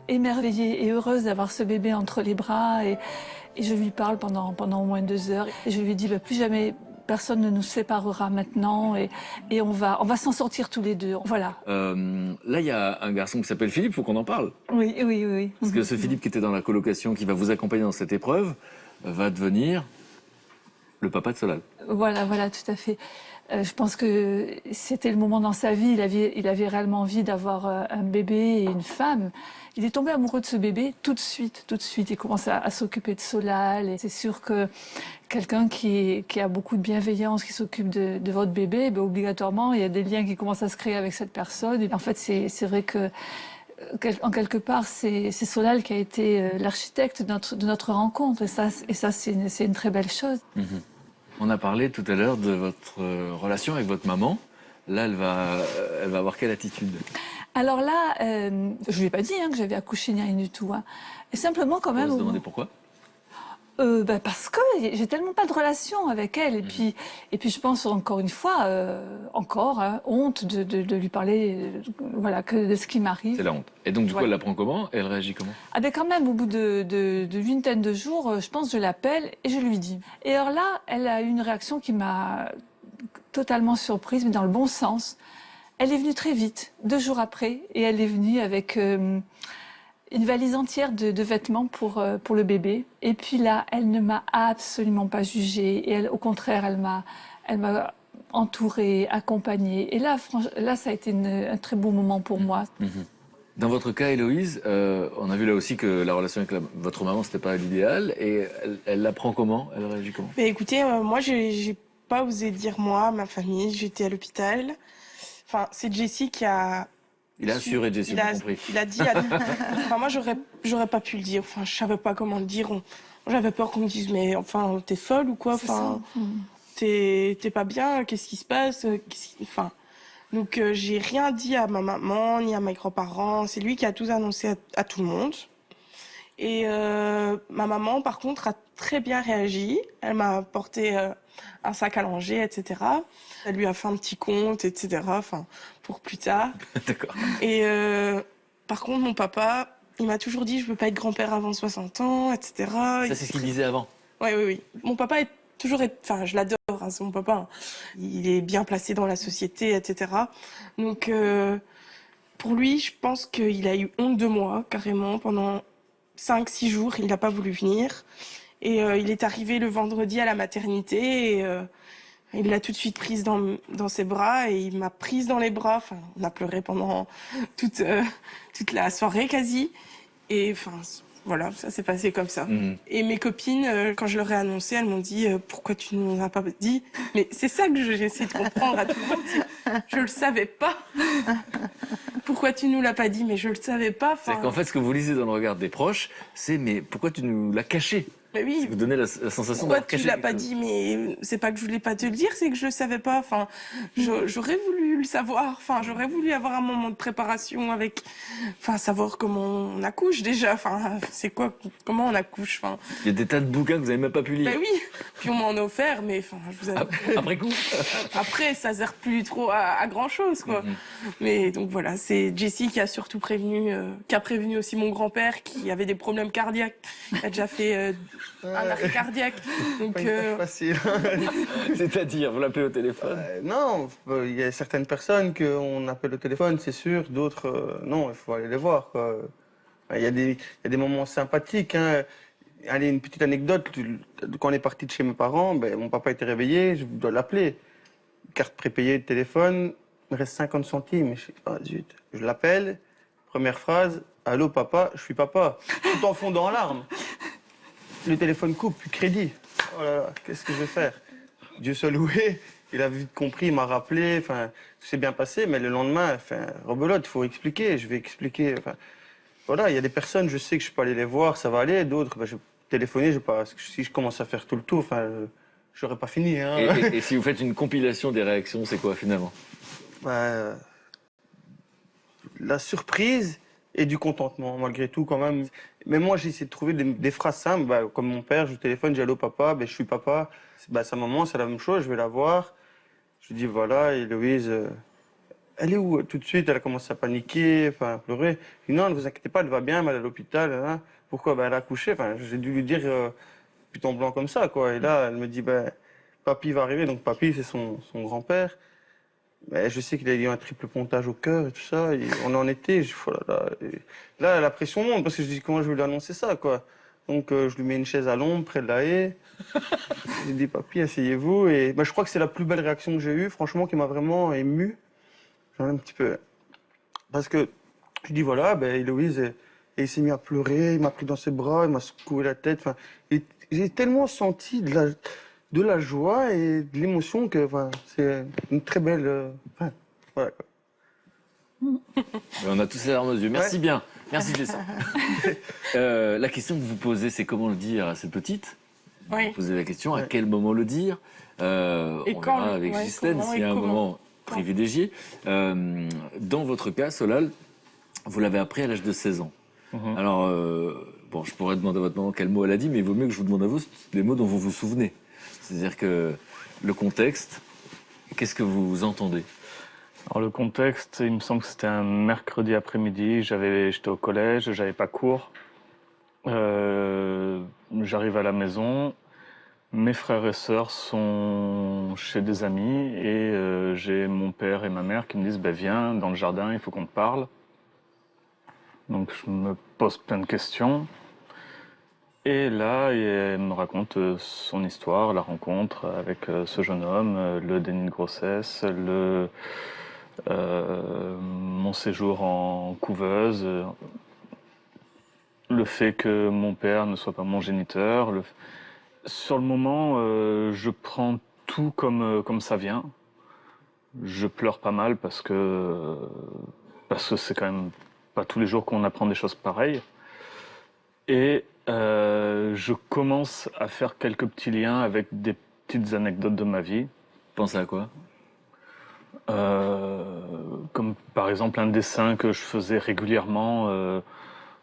émerveillée et heureuse d'avoir ce bébé entre les bras. Et je lui parle pendant au moins 2 heures. Et je lui dis, plus jamais personne ne nous séparera maintenant. Et on va s'en sortir tous les deux. Voilà. Là, il y a un garçon qui s'appelle Philippe, il faut qu'on en parle. Oui. Parce que ce Philippe qui était dans la colocation, qui va vous accompagner dans cette épreuve, va devenir le papa de Solal. Voilà, tout à fait. Je pense que c'était le moment dans sa vie. Il avait réellement envie d'avoir un bébé et une femme. Il est tombé amoureux de ce bébé tout de suite. Il commence à s'occuper de Solal. Et c'est sûr que quelqu'un qui a beaucoup de bienveillance, qui s'occupe de votre bébé, obligatoirement, il y a des liens qui commencent à se créer avec cette personne. Et en fait, c'est vrai que en quelque part, c'est Solal qui a été l'architecte de notre rencontre. Et ça, c'est une très belle chose. On a parlé tout à l'heure de votre relation avec votre maman. Là, elle va avoir quelle attitude? Alors là, je lui ai pas dit que j'avais accouché ni rien du tout. Et simplement quand même. On se demandait pourquoi? Parce que j'ai tellement pas de relation avec elle. Et puis je pense encore une fois, honte de lui parler, que de ce qui m'arrive. C'est la honte. Et donc du coup, elle la prend comment? Elle réagit comment? Quand même, au bout de vingtaine de jours, je pense, je l'appelle et je lui dis. Et alors là, elle a eu une réaction qui m'a totalement surprise, mais dans le bon sens. Elle est venue très vite, 2 jours après, et elle est venue avec une valise entière de vêtements pour le bébé. Et puis là, elle ne m'a absolument pas jugée. Et elle, au contraire, elle m'a entourée, accompagnée. Et là, ça a été un très beau moment pour moi. Dans votre cas, Héloïse, on a vu là aussi que la relation avec votre maman, c'était pas l'idéal. Et elle la prend comment? Elle réagit comment? Écoutez, moi, j'ai pas osé dire moi, ma famille. J'étais à l'hôpital. Enfin, c'est Jessie qui a... Il a assuré, Jessie, j'ai compris. Il a dit... Enfin, moi, j'aurais pas pu le dire. Enfin, je savais pas comment le dire. J'avais peur qu'on me dise, mais enfin, t'es folle ou quoi? Enfin, t'es pas bien? Qu'est-ce qui se passe? Enfin... Donc, j'ai rien dit à ma maman, ni à mes grands-parents. C'est lui qui a tout annoncé à tout le monde. Et ma maman, par contre, a très bien réagi. Elle m'a apporté un sac à langer, etc. Elle lui a fait un petit compte, etc. Enfin, pour plus tard. D'accord. Et par contre, mon papa, il m'a toujours dit, je veux pas être grand-père avant 60 ans, etc. Ça, c'est ce qu'il disait avant. Oui. Mon papa est toujours... Enfin, je l'adore, c'est mon papa. Il est bien placé dans la société, etc. Donc, pour lui, je pense qu'il a eu honte de moi, carrément, pendant 5-6 jours. Il n'a pas voulu venir. Et il est arrivé le vendredi à la maternité et il l'a tout de suite prise dans ses bras et il m'a prise dans les bras. Enfin, on a pleuré pendant toute la soirée quasi. Et enfin, voilà, ça s'est passé comme ça. Et mes copines, quand je leur ai annoncé, elles m'ont dit pourquoi tu ne nous as pas dit? Mais c'est ça que j'essaie de comprendre à tout le monde. Je le savais pas. Pourquoi tu nous l'as pas dit? Mais je le savais pas. C'est qu'en fait, ce que vous lisez dans le regard des proches, c'est mais pourquoi tu nous l'as caché? Mais oui. Vous donnez la sensation Pourquoi d'avoir caché. tu l'as pas dit? Mais c'est pas que je voulais pas te le dire, c'est que je le savais pas. Enfin, j'aurais voulu le savoir. Enfin, j'aurais voulu avoir un moment de préparation avec, enfin, savoir comment on accouche déjà. Enfin, c'est quoi, comment on accouche. Enfin. Il y a des tas de bouquins que vous n'avez même pas pu lire. Ben oui. Puis on m'en a offert, mais enfin, je vous avoue. Après coup. Après, ça sert plus trop à grand chose, quoi. Mais donc voilà, c'est Jessie qui a surtout prévenu, qui a prévenu aussi mon grand-père qui avait des problèmes cardiaques. Il a déjà fait un arrêt cardiaque. Donc, Pas facile. C'est-à-dire, vous l'appelez au téléphone? Non, il y a certaines personnes qu'on appelle au téléphone, c'est sûr. D'autres, non, il faut aller les voir, quoi. Il y a des moments sympathiques. Hein. Allez, une petite anecdote. Quand on est parti de chez mes parents, mon papa était réveillé, je dois l'appeler. Carte prépayée de téléphone, il me reste 50 centimes. Je sais pas, zut. Je l'appelle, première phrase, allô papa, je suis papa. Tout en fondant en larmes. Le téléphone coupe, plus crédit. Oh là là, qu'est-ce que je vais faire? Dieu soit loué, il a vite compris, il m'a rappelé, enfin, tout s'est bien passé, mais le lendemain, enfin, rebelote, il faut expliquer, je vais expliquer, enfin. voilà, il y a des personnes, je sais que je peux aller les voir, ça va aller. D'autres, je vais téléphoner, je vais pas, si je commence à faire tout le tour, enfin, j'aurais pas fini. Hein. Et si vous faites une compilation des réactions, c'est quoi finalement? La surprise et du contentement, malgré tout, quand même. Mais moi, j'ai essayé de trouver des phrases simples, comme mon père, je téléphone, je dis allô papa, je suis papa. Sa maman, c'est la même chose, je vais la voir. Je lui dis voilà, Héloïse, elle est où? Tout de suite, elle a commencé à paniquer, à pleurer. Je dis non, ne vous inquiétez pas, elle va bien, mais elle est à l'hôpital. Hein. Pourquoi? Elle a accouché. J'ai dû lui dire but en blanc comme ça, quoi. Et là, elle me dit papy va arriver. Donc papy, c'est son grand-père. Mais je sais qu'il a eu un triple pontage au cœur et tout ça. Et on en était. Là, la pression monte parce que je dis comment je vais lui annoncer ça, quoi. Donc je lui mets une chaise à l'ombre près de la haie. J'ai dit papy, asseyez-vous. Et je crois que c'est la plus belle réaction que j'ai eue, franchement, qui m'a vraiment ému. J'en ai un petit peu. Parce que je dis voilà, Héloïse, et il s'est mis à pleurer, il m'a pris dans ses bras, il m'a secoué la tête. J'ai tellement senti de la joie et de l'émotion que c'est une très belle. Voilà. On a tous les larmes aux yeux. Merci bien. Merci Jessie. La question que vous posez, c'est comment le dire à cette petite? Oui. Vous posez la question à quel moment le dire. On quand verra avec Ghislaine comment s'il y a et un comment. moment privilégié. Dans votre cas, Solal, vous l'avez appris à l'âge de 16 ans. Alors, je pourrais demander à votre maman quel mot elle a dit, mais il vaut mieux que je vous demande à vous les mots dont vous vous souvenez. C'est-à-dire que le contexte, qu'est-ce que vous entendez? Alors le contexte, il me semble que c'était un mercredi après-midi, j'étais au collège, j'avais pas cours. J'arrive à la maison, mes frères et sœurs sont chez des amis et j'ai mon père et ma mère qui me disent viens dans le jardin, il faut qu'on te parle. Donc je me pose plein de questions. Et là, elle me raconte son histoire, la rencontre avec ce jeune homme, le déni de grossesse, mon séjour en couveuse, le fait que mon père ne soit pas mon géniteur. Sur le moment, je prends tout comme ça vient. Je pleure pas mal parce que c'est quand même pas tous les jours qu'on apprend des choses pareilles. Et je commence à faire quelques petits liens avec des petites anecdotes de ma vie. Pensez à quoi? Comme par exemple un dessin que je faisais régulièrement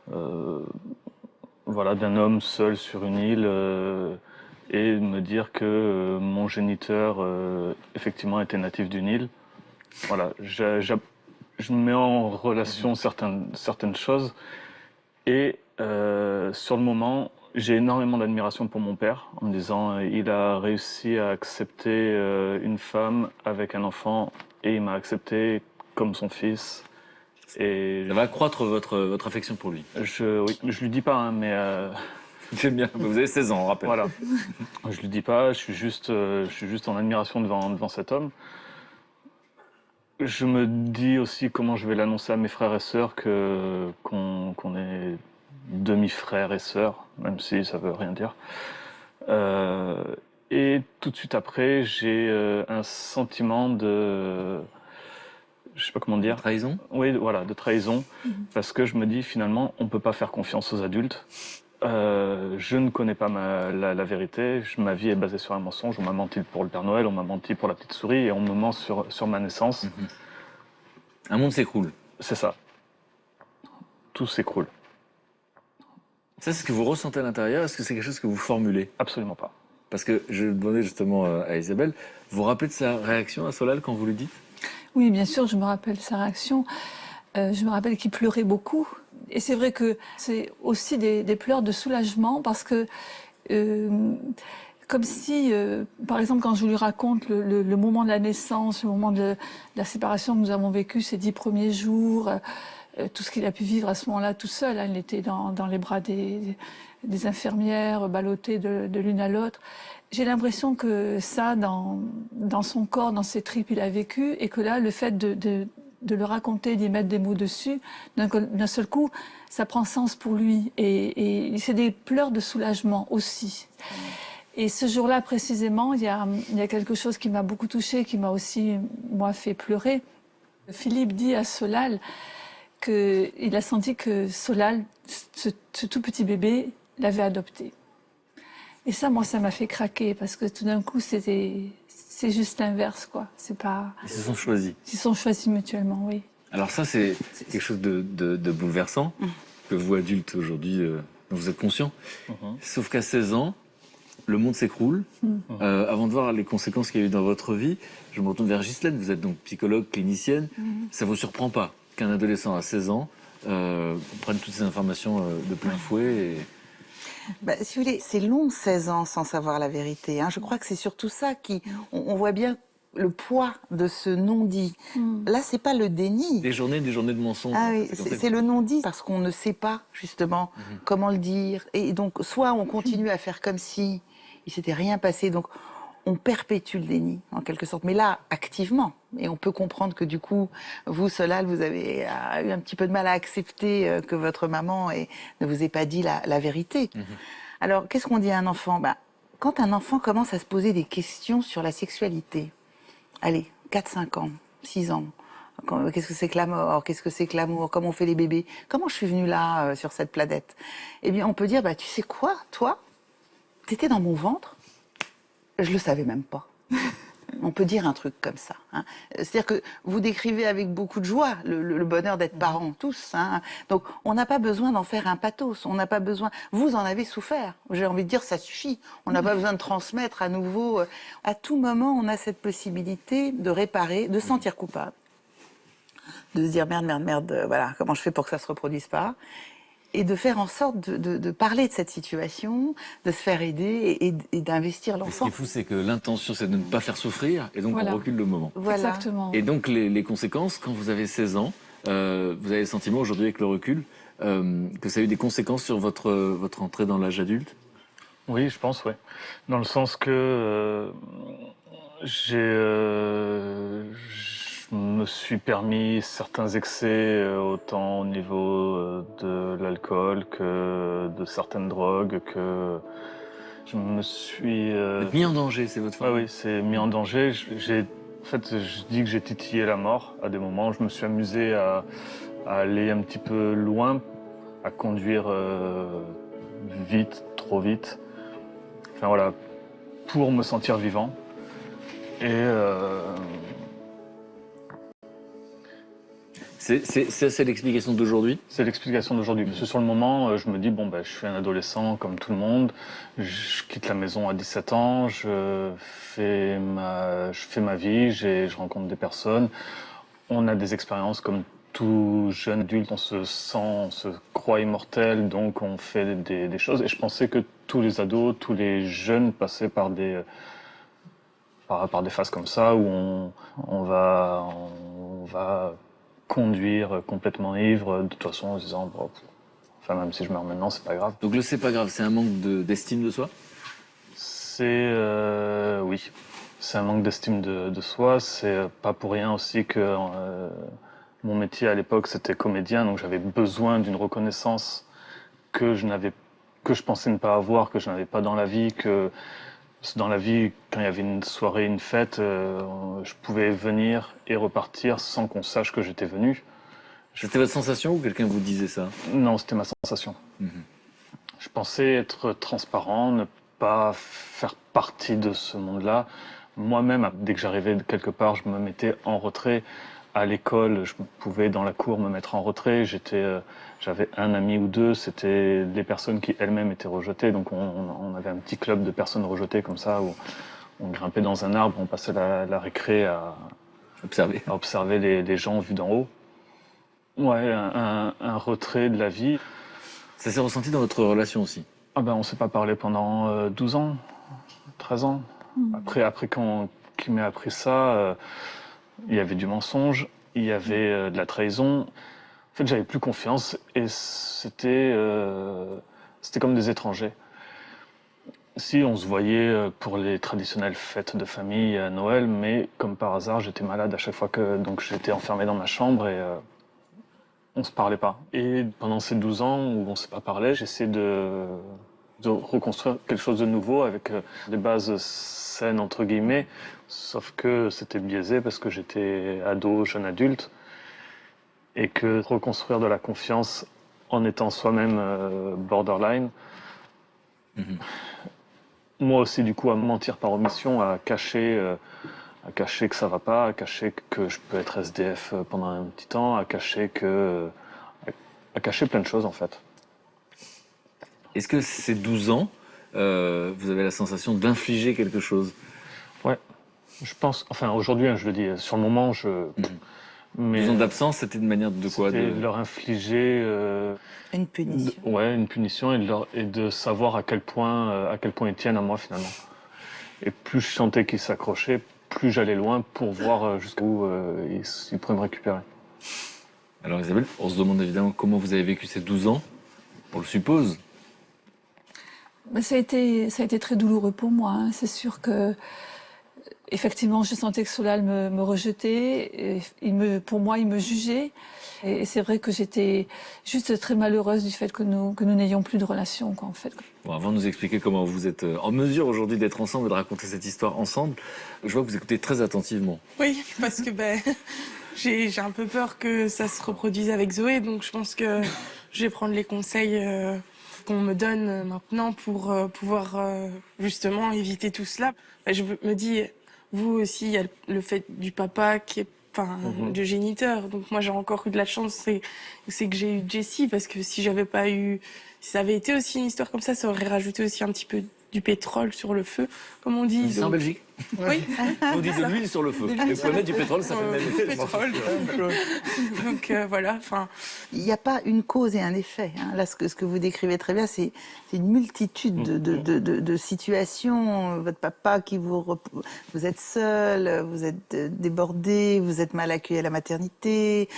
d'un homme seul sur une île et me dire que mon géniteur effectivement était natif d'une île. Voilà, je mets en relation certaines choses et sur le moment j'ai énormément d'admiration pour mon père en me disant il a réussi à accepter une femme avec un enfant et il m'a accepté comme son fils. Et ça va accroître votre affection pour lui. Oui, je lui dis pas, mais j'aime bien. Vous avez 16 ans, on rappelle. Voilà. Je lui dis pas, je suis juste en admiration devant cet homme. Je me dis aussi comment je vais l'annoncer à mes frères et sœurs qu'on est demi-frères et sœurs, même si ça veut rien dire. Et tout de suite après, j'ai un sentiment de... Je sais pas comment dire. De trahison? Oui, voilà, de trahison. Parce que je me dis, finalement, on peut pas faire confiance aux adultes. Je ne connais pas la vérité. Ma vie est basée sur un mensonge. On m'a menti pour le Père Noël, on m'a menti pour la petite souris et on me ment sur ma naissance. Un monde s'écroule. C'est ça. Tout s'écroule. Ça, c'est ce que vous ressentez à l'intérieur. Est-ce que c'est quelque chose que vous formulez? Absolument pas. Parce que je demandais justement à Isabelle, vous vous rappelez de sa réaction à Solal quand vous lui dites? Oui, bien sûr, je me rappelle sa réaction. Je me rappelle qu'il pleurait beaucoup. Et c'est vrai que c'est aussi des pleurs de soulagement parce que, comme si, par exemple, quand je lui raconte le moment de la naissance, le moment de la séparation que nous avons vécu ces 10 premiers jours, tout ce qu'il a pu vivre à ce moment-là tout seul, il était dans les bras des infirmières, ballotté de l'une à l'autre. J'ai l'impression que ça, dans son corps, dans ses tripes, il a vécu, et que là, le fait de le raconter, d'y mettre des mots dessus, d'un seul coup, ça prend sens pour lui. Et c'est des pleurs de soulagement aussi. Et ce jour-là, précisément, il y a quelque chose qui m'a beaucoup touchée, qui m'a aussi, moi, fait pleurer. Philippe dit à Solal qu'il a senti que Solal, ce tout petit bébé, l'avait adopté. Et ça, moi, ça m'a fait craquer parce que tout d'un coup, c'est juste l'inverse, quoi. C'est pas. Ils se sont choisis. Ils sont choisis mutuellement, oui. Alors ça, c'est quelque chose de bouleversant que vous, adultes, aujourd'hui, dont vous êtes conscient. Sauf qu'à 16 ans, le monde s'écroule. Avant de voir les conséquences qu'il y a eu dans votre vie, je me retourne vers Ghislaine. Vous êtes donc psychologue, clinicienne. Ça vous surprend pas qu'un adolescent à 16 ans prenne toutes ces informations de plein fouet Bah, si vous voulez, c'est long 16 ans sans savoir la vérité. Hein. Je crois que c'est surtout ça qui... On voit bien le poids de ce non-dit. Là, c'est pas le déni. des journées de mensonges. Ah oui, C'est comme ça que- c'est le non-dit parce qu'on ne sait pas justement comment le dire. Et donc, soit on continue à faire comme si il s'était rien passé, donc on perpétue le déni en quelque sorte. Mais là, activement. Et on peut comprendre que du coup, vous, Solal, vous avez eu un petit peu de mal à accepter que votre maman ne vous ait pas dit la vérité. Alors, qu'est-ce qu'on dit à un enfant? Bah, quand un enfant commence à se poser des questions sur la sexualité, allez, 4-5 ans, 6 ans, qu'est-ce que c'est que la mort? Qu'est-ce que c'est que l'amour? Comment on fait les bébés? Comment je suis venue là, sur cette planète? Eh bien, on peut dire, bah, tu sais quoi, toi, t'étais dans mon ventre, je le savais même pas. On peut dire un truc comme ça. Hein. C'est-à-dire que vous décrivez avec beaucoup de joie le bonheur d'être parents, tous. Hein. Donc, on n'a pas besoin d'en faire un pathos. On n'a pas besoin. Vous en avez souffert. J'ai envie de dire, ça suffit. On n'a pas besoin de transmettre à nouveau. À tout moment, on a cette possibilité de réparer, de se sentir coupable, de se dire merde, voilà, comment je fais pour que ça se reproduise pas, et de faire en sorte de parler de cette situation, de se faire aider et d'investir Ce qui l'enfant. est fou, c'est que l'intention, c'est de ne pas faire souffrir, et donc Voilà. on recule le moment. Voilà. Exactement. Et donc les conséquences, quand vous avez 16 ans, vous avez le sentiment aujourd'hui avec le recul que ça a eu des conséquences sur votre entrée dans l'âge adulte? Oui, je pense, oui. Dans le sens que je me suis permis certains excès, autant au niveau de l'alcool que de certaines drogues, que je me suis... Vous êtes mis en danger, c'est votre Ouais, famille. oui, c'est mis en danger. En fait, je dis que j'ai titillé la mort à des moments. Je me suis amusé à aller un petit peu loin, à conduire vite, trop vite. Enfin voilà, pour me sentir vivant. Et C'est l'explication d'aujourd'hui? c'est l'explication d'aujourd'hui. Parce que sur le moment, je me dis, bon, je suis un adolescent comme tout le monde. Je quitte la maison à 17 ans, je fais ma vie, je rencontre des personnes. On a des expériences comme tout jeune adulte, on se croit immortel, donc on fait des choses. Et je pensais que tous les ados, tous les jeunes passaient par des phases comme ça où on va conduire complètement ivre, de toute façon en se disant, bon, enfin même si je meurs maintenant, c'est pas grave. Donc le c'est pas grave, c'est un manque d'estime de soi? Oui, c'est un manque d'estime de soi. C'est pas pour rien aussi que mon métier à l'époque c'était comédien, donc j'avais besoin d'une reconnaissance que je pensais ne pas avoir, que je n'avais pas dans la vie, que dans la vie, quand il y avait une soirée, une fête, je pouvais venir et repartir sans qu'on sache que j'étais venu. C'était votre sensation ou quelqu'un vous disait ça? Non, c'était ma sensation. Je pensais être transparent, ne pas faire partie de ce monde-là. Moi-même, dès que j'arrivais quelque part, je me mettais en retrait. À l'école, je pouvais dans la cour me mettre en retrait. J'avais un ami ou deux, c'était des personnes qui elles-mêmes étaient rejetées. Donc on avait un petit club de personnes rejetées comme ça, où on grimpait dans un arbre, on passait la récré à observer les gens vus d'en haut. Ouais, un retrait de la vie. Ça s'est ressenti dans votre relation aussi? Ah ben, on s'est pas parlé pendant 12 ans, 13 ans. Après qu'il m'ait appris ça, il y avait du mensonge, il y avait de la trahison. En fait, j'avais plus confiance et c'était comme des étrangers. Si, on se voyait pour les traditionnelles fêtes de famille à Noël, mais comme par hasard, j'étais malade à chaque fois donc j'étais enfermé dans ma chambre et on se parlait pas. Et pendant ces 12 ans où on s'est pas parlé, j'essaie de reconstruire quelque chose de nouveau avec des bases saines entre guillemets, sauf que c'était biaisé parce que j'étais ado, jeune adulte. et que reconstruire de la confiance en étant soi-même borderline. Moi aussi, du coup, à mentir par omission, à cacher que ça va pas, à cacher que je peux être SDF pendant un petit temps, à cacher plein de choses en fait. Est-ce que ces 12 ans, vous avez la sensation d'infliger quelque chose? Ouais, je pense, enfin aujourd'hui, hein, je le dis, sur le moment, mais 12 ans d'absence, c'était une manière de quoi? c'était de leur infliger Une punition. une punition et de savoir à quel point ils tiennent à moi finalement. Et plus je sentais qu'ils s'accrochaient, plus j'allais loin pour voir jusqu'où ils pourraient me récupérer. Alors Isabelle, on se demande évidemment comment vous avez vécu ces 12 ans, on le suppose. Mais ça a été très douloureux pour moi, hein. C'est sûr que, effectivement, je sentais que Solal me rejetait. Et pour moi, il me jugeait. Et c'est vrai que j'étais juste très malheureuse du fait que nous n'ayons plus de relation, quoi, en fait. Bon, avant de nous expliquer comment vous êtes en mesure aujourd'hui d'être ensemble et de raconter cette histoire ensemble, je vois que vous écoutez très attentivement. Oui, parce que j'ai un peu peur que ça se reproduise avec Zoé, donc je pense que je vais prendre les conseils qu'on me donne maintenant pour pouvoir justement éviter tout cela. Je me dis, vous aussi, il y a le fait du papa qui est du géniteur. Donc moi j'ai encore eu de la chance, c'est que j'ai eu Jessie, parce que si ça avait été aussi une histoire comme ça aurait rajouté aussi un petit peu du pétrole sur le feu, comme on dit. C'est en Belgique? Oui. On dit de l'huile sur le feu. Et vous pouvez mettre du pétrole, ça fait le même effet. Pétrole. Donc voilà, Il n'y a pas une cause et un effet, hein. Là, ce que vous décrivez très bien, c'est une multitude de situations. Votre papa vous êtes seul, vous êtes débordé, vous êtes mal accueilli à la maternité,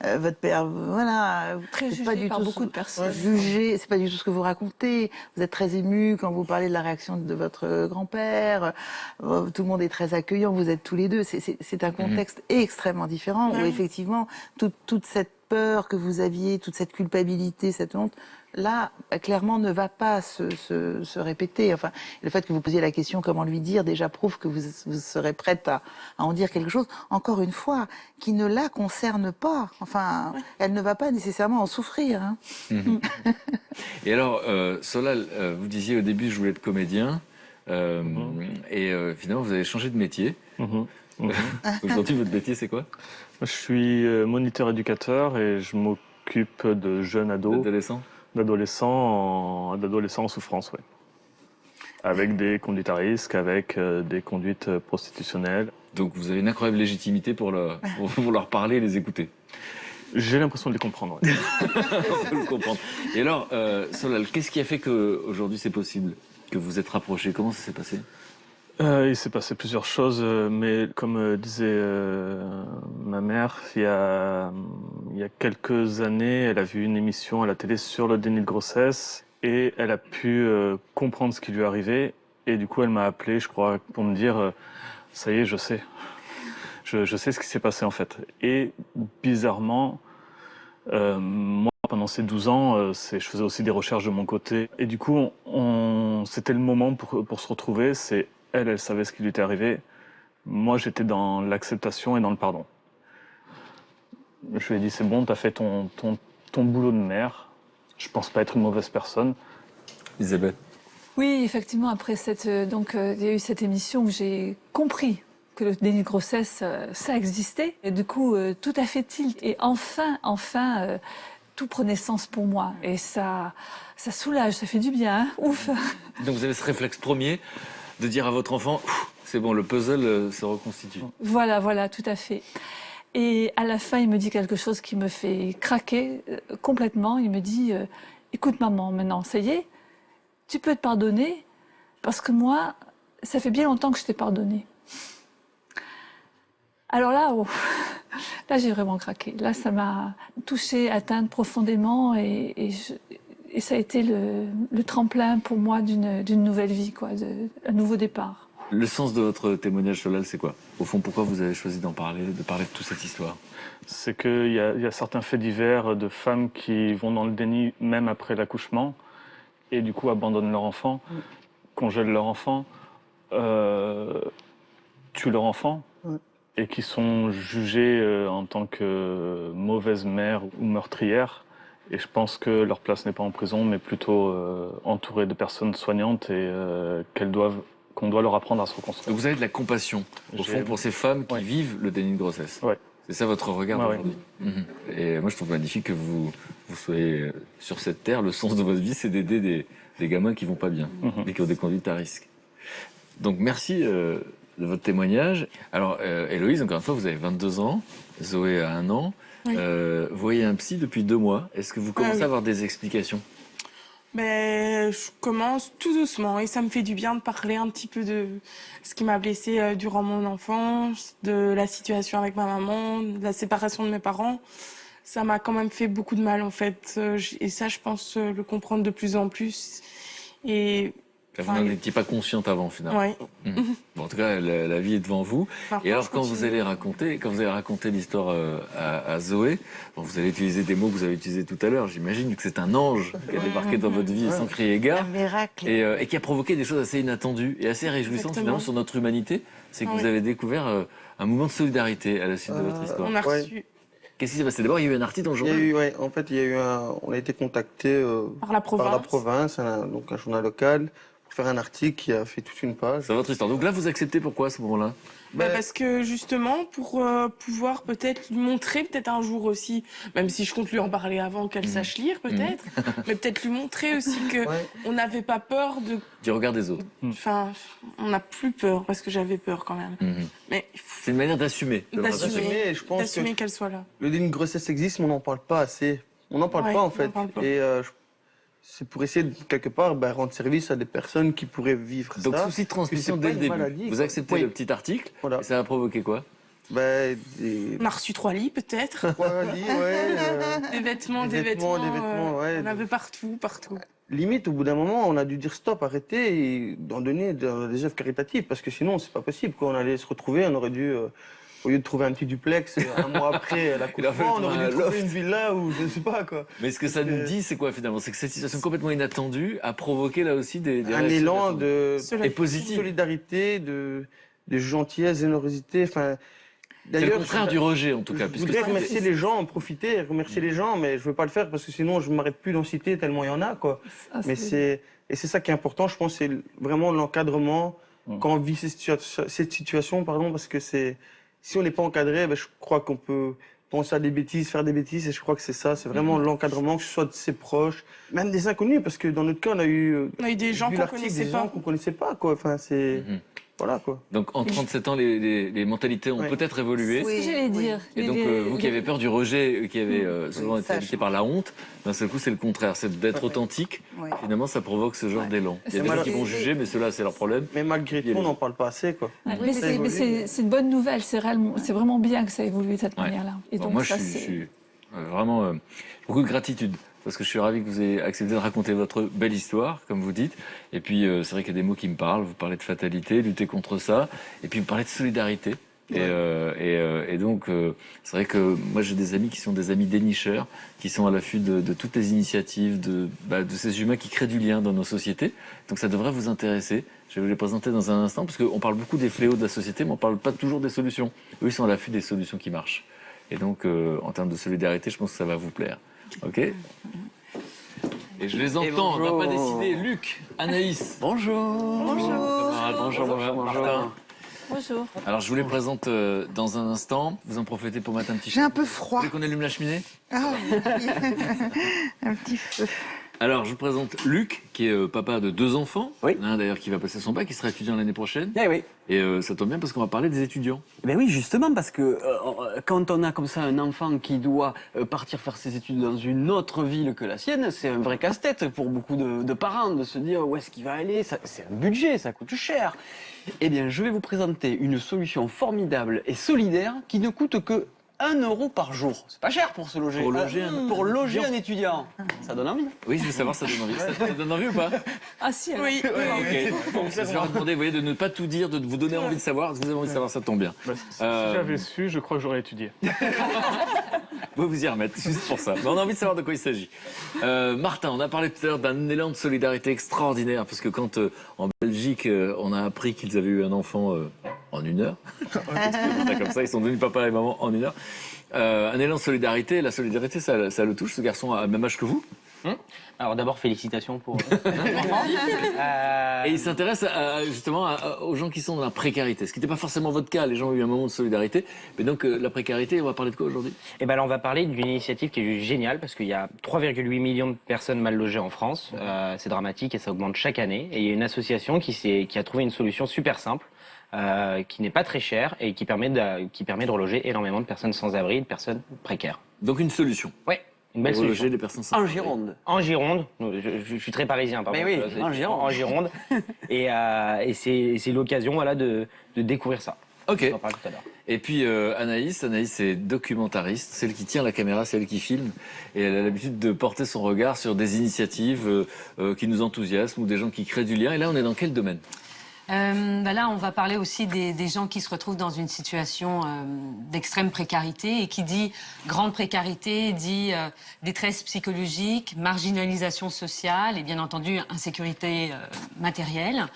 votre père, voilà. Très c'est jugé pas du par tout beaucoup de personnes. Jugé, c'est pas du tout ce que vous racontez. Vous êtes très ému quand vous parlez de la réaction de votre grand-père. Tout le monde est très accueillant, vous êtes tous les deux. C'est un contexte extrêmement différent où effectivement toute cette peur que vous aviez, toute cette culpabilité, cette honte, là, clairement ne va pas se répéter. Enfin, le fait que vous posiez la question comment lui dire déjà prouve que vous serez prête à en dire quelque chose, encore une fois, qui ne la concerne pas. Enfin, elle ne va pas nécessairement en souffrir, hein. Et alors, Solal, vous disiez au début je voulais être comédien. Et finalement, vous avez changé de métier. Aujourd'hui, votre métier, c'est quoi? Je suis moniteur éducateur et je m'occupe de jeunes ados. D'adolescents en souffrance, oui. Avec des conduites à risque, avec des conduites prostitutionnelles. Donc vous avez une incroyable légitimité pour leur parler et les écouter. J'ai l'impression de les comprendre. Ouais. On peut le comprendre. Et alors, Solal, qu'est-ce qui a fait qu'aujourd'hui c'est possible, que vous êtes rapprochés? Comment ça s'est passé? Il s'est passé plusieurs choses, mais comme disait ma mère, il y a quelques années, elle a vu une émission à la télé sur le déni de grossesse et elle a pu comprendre ce qui lui arrivait. Et du coup, elle m'a appelé, je crois, pour me dire ça y est, je sais. Je sais ce qui s'est passé en fait. Et bizarrement, moi, pendant ces 12 ans, je faisais aussi des recherches de mon côté. Et du coup, c'était le moment pour se retrouver. Elle savait ce qui lui était arrivé. Moi, j'étais dans l'acceptation et dans le pardon. Je lui ai dit, c'est bon, t'as fait ton boulot de mère. Je pense pas être une mauvaise personne. Isabelle? Oui, effectivement, après il y a eu cette émission où j'ai compris que le déni de grossesse, ça existait. Et du coup, tout a fait tilt. Et enfin, tout prenait sens pour moi. Et ça soulage, ça fait du bien, hein. Ouf. Donc vous avez ce réflexe premier de dire à votre enfant, c'est bon, le puzzle se reconstitue. Voilà, tout à fait. Et à la fin, il me dit quelque chose qui me fait craquer complètement. Il me dit, écoute maman, maintenant, ça y est, tu peux te pardonner, parce que moi, ça fait bien longtemps que je t'ai pardonné. Alors là, là j'ai vraiment craqué. Là, ça m'a touchée, atteinte profondément, et ça a été le tremplin pour moi d'une nouvelle vie, quoi, un nouveau départ. Le sens de votre témoignage, Solal, c'est quoi? Au fond, pourquoi vous avez choisi de parler de toute cette histoire? C'est qu'il y a certains faits divers de femmes qui vont dans le déni même après l'accouchement et du coup abandonnent leur enfant, congèlent leur enfant, tuent leur enfant. et qui sont jugées en tant que mauvaises mères ou meurtrières. Et je pense que leur place n'est pas en prison, mais plutôt entourée de personnes soignantes et qu'on doit leur apprendre à se reconstruire. Donc vous avez de la compassion, au fond, pour ces femmes qui vivent le déni de grossesse. Ouais. C'est ça votre regard Ouais, aujourd'hui. Et moi, je trouve magnifique que vous soyez sur cette terre. Le sens de votre vie, c'est d'aider des gamins qui vont pas bien, et qui ont des conduites à risque. Donc merci de votre témoignage. Alors, Héloïse, encore une fois, vous avez 22 ans, Zoé a 1 an. Oui. Vous voyez un psy depuis 2 mois. Est-ce que vous commencez oui. à avoir des explications? Ben, je commence tout doucement et ça me fait du bien de parler un petit peu de ce qui m'a blessée durant mon enfance, de la situation avec ma maman, de la séparation de mes parents. Ça m'a quand même fait beaucoup de mal en fait. Et ça, je pense le comprendre de plus en plus. Et Vous n'en étiez pas consciente avant, finalement. ouais. Bon, en tout cas, la vie est devant vous. Maintenant, Et alors, je quand vous allez raconter l'histoire à Zoé, bon, vous allez utiliser des mots que vous avez utilisés tout à l'heure. J'imagine que c'est un ange qui a débarqué dans votre vie sans crier gare. Un miracle. Et qui a provoqué des choses assez inattendues et assez réjouissantes Exactement. finalement sur notre humanité. C'est que Ah vous oui. avez découvert un mouvement de solidarité à la suite de votre histoire. On a Ouais. reçu Qu'est-ce qui s'est passé? D'abord, il y a eu un article dans le Il y a journal. eu, ouais, en fait, il y a eu on a été contacté par la province. par la province, donc un journal local, pour faire un article qui a fait toute une page. C'est votre histoire. Donc là, vous acceptez pourquoi à ce moment-là? Ben, parce que justement, pour pouvoir peut-être lui montrer, peut-être un jour aussi, même si je compte lui en parler avant qu'elle sache lire peut-être, mais peut-être lui montrer aussi que Ouais. on n'avait pas peur de... Du regard des autres. Enfin, on n'a plus peur, parce que j'avais peur quand même. Mais il faut C'est une manière d'assumer. le regard des autres. d'assumer, Et je pense d'assumer que qu'elle soit là. le déni de grossesse existe, mais on n'en parle pas assez. On n'en parle Ouais, pas, on en fait. n'en parle pas. Et c'est pour essayer, de, quelque part, rendre service à des personnes qui pourraient vivre Donc, ça. souci de transmission c'est dès pas le une début. maladie, Vous quoi. acceptez Oui. le petit article Voilà. et ça a provoqué quoi? Des On a reçu 3 lits peut-être, trois lits, des vêtements, Des vêtements, ouais. on avait partout. Limite, au bout d'un moment, on a dû dire stop, arrêtez, et d'en donner des œuvres caritatives, parce que sinon, c'est pas possible. Quand on allait se retrouver, on aurait dû, au lieu de trouver un petit duplex, un mois après l'accouchement, on aurait dû trouver une villa ou je sais pas quoi. Mais ce que ça nous dit, c'est quoi finalement? C'est que cette situation complètement inattendue a provoqué là aussi des Un réactions élan inattendues. de Et positif. solidarité, de gentillesse, générosité, enfin... C'est le contraire du rejet en tout cas. Je puisque voudrais c'est- remercier les gens, en profiter, remercier les gens, mais je veux pas le faire parce que sinon je m'arrête plus d'en citer tellement il y en a quoi. Ah, Mais c'est ça qui est important, je pense, c'est vraiment l'encadrement quand on vit cette situation, pardon, parce que si on n'est pas encadré, je crois qu'on peut penser à des bêtises, faire des bêtises, et je crois que c'est ça, c'est vraiment l'encadrement, que ce soit de ses proches, même des inconnus, parce que dans notre cas, on a eu des gens vu qu'on l'article, connaissait des pas. gens qu'on connaissait pas, quoi. Enfin, c'est voilà quoi. Donc en 37 ans, les mentalités ont Ouais. peut-être évolué. C'est ce que j'allais dire. Et donc vous qui avez peur du rejet, qui avez souvent été ça habité change. par la honte, d'un seul coup c'est le contraire, c'est d'être authentique. Ouais. Finalement ça provoque ce genre d'élan. Il y a des gens qui vont juger, mais ceux-là c'est leur problème. Mais malgré tout, on n'en parle pas assez, quoi. Ouais, Oui, mais ça c'est- évolue. c'est une bonne nouvelle, c'est vraiment bien que ça évolue de cette Ouais. manière-là. Et Bon, donc moi ça, je c'est- suis vraiment beaucoup de gratitude. Parce que je suis ravi que vous ayez accepté de raconter votre belle histoire, comme vous dites. Et puis, c'est vrai qu'il y a des mots qui me parlent. Vous parlez de fatalité, lutter contre ça. Et puis, vous parlez de solidarité. Et donc, c'est vrai que moi, j'ai des amis qui sont des amis dénicheurs, qui sont à l'affût de toutes les initiatives, de ces humains qui créent du lien dans nos sociétés. Donc, ça devrait vous intéresser. Je vais vous les présenter dans un instant, parce qu'on parle beaucoup des fléaux de la société, mais on ne parle pas toujours des solutions. Eux, ils sont à l'affût des solutions qui marchent. Et donc, en termes de solidarité, je pense que ça va vous plaire. OK? Et je les entends, on n'a pas décidé. Luc, Anaïs. Bonjour. Bonjour, Martin. Bonjour. Alors, je vous les présente dans un instant. Vous en profitez pour mettre un petit J'ai un peu Vous froid. voulez qu'on allume la cheminée? Ah, un petit feu. Alors, je vous présente Luc, qui est papa de 2 enfants. Oui. L'un, d'ailleurs, qui va passer son bac, qui sera étudiant l'année prochaine. Eh oui. Et ça tombe bien parce qu'on va parler des étudiants. Ben oui, justement, parce que quand on a comme ça un enfant qui doit partir faire ses études dans une autre ville que la sienne, c'est un vrai casse-tête pour beaucoup de parents de se dire où est-ce qu'il va aller. C'est un budget, ça coûte cher. Eh bien, je vais vous présenter une solution formidable et solidaire qui ne coûte que 1 euro par jour. C'est pas cher pour se loger. Pour loger un étudiant. Ça donne envie. Oui, je veux savoir, ça donne envie. Ça donne envie ou pas? Ah si, alors. Oui, Ok. Donc, je vais vous demander, vous voyez, de ne pas tout dire, de vous donner envie de savoir. Si vous avez envie de savoir, ça tombe bien. Bah, si j'avais su, je crois que j'aurais étudié. Vous vous y remettre, juste pour ça. Mais on a envie de savoir de quoi il s'agit. Martin, on a parlé tout à l'heure d'un élan de solidarité extraordinaire, parce que quand en Belgique, on a appris qu'ils avaient eu un enfant en 1 heure. Ça comme ça, ils sont devenus papa et maman en 1 heure. Un élan de solidarité. La solidarité, ça le touche. Ce garçon a le même âge que vous. Alors d'abord, félicitations pour... Et il s'intéresse justement aux gens qui sont dans la précarité. Ce qui n'était pas forcément votre cas. Les gens ont eu un moment de solidarité. Mais donc, la précarité, on va parler de quoi aujourd'hui? Et ben là, on va parler d'une initiative qui est géniale parce qu'il y a 3,8 millions de personnes mal logées en France. C'est dramatique et ça augmente chaque année. Et il y a une association qui a trouvé une solution super simple, qui n'est pas très chère et qui permet de reloger énormément de personnes sans abri, de personnes précaires. Donc une solution. Ouais. Une belle Pour solution. reloger les personnes sans En abri. Gironde. En Gironde, je suis très parisien, pardon. Mais oui, en Gironde. En Gironde. Et c'est l'occasion, voilà, de découvrir ça. Ok. On en parle tout à l'heure. Et puis Anaïs est documentariste, celle qui tient la caméra, celle qui filme, et elle a l'habitude de porter son regard sur des initiatives qui nous enthousiasment ou des gens qui créent du lien. Et là, on est dans quel domaine? Là, on va parler aussi des gens qui se retrouvent dans une situation d'extrême précarité. Et qui dit grande précarité, dit détresse psychologique, marginalisation sociale et bien entendu insécurité matérielle.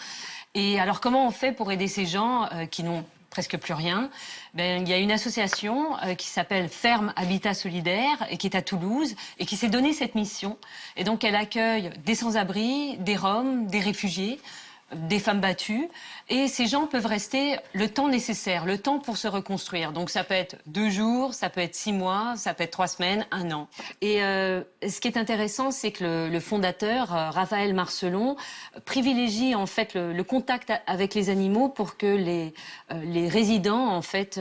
Et alors, comment on fait pour aider ces gens qui n'ont presque plus rien? Il y a une association qui s'appelle Ferme Habitat Solidaire et qui est à Toulouse et qui s'est donné cette mission. Et donc, elle accueille des sans-abri, des Roms, des réfugiés, des femmes battues, et ces gens peuvent rester le temps nécessaire, le temps pour se reconstruire. Donc ça peut être 2 jours, ça peut être 6 mois, ça peut être 3 semaines, 1 an. Et ce qui est intéressant, c'est que le fondateur, Raphaël Marcelon, privilégie en fait le contact avec les animaux pour que les résidents en fait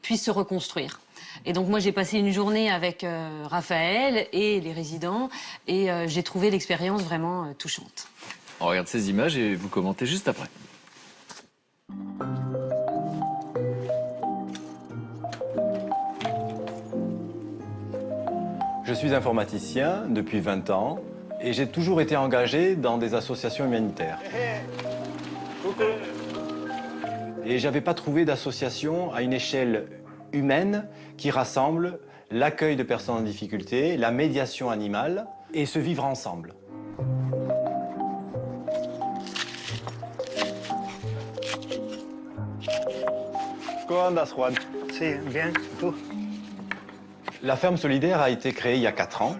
puissent se reconstruire. Et donc moi j'ai passé une journée avec Raphaël et les résidents et j'ai trouvé l'expérience vraiment touchante. On regarde ces images et vous commentez juste après. Je suis informaticien depuis 20 ans et j'ai toujours été engagé dans des associations humanitaires. Et j'avais pas trouvé d'association à une échelle humaine qui rassemble l'accueil de personnes en difficulté, la médiation animale et se vivre ensemble. Comment andas, Juan? Sí, bien, tú. La ferme solidaire a été créée il y a 4 ans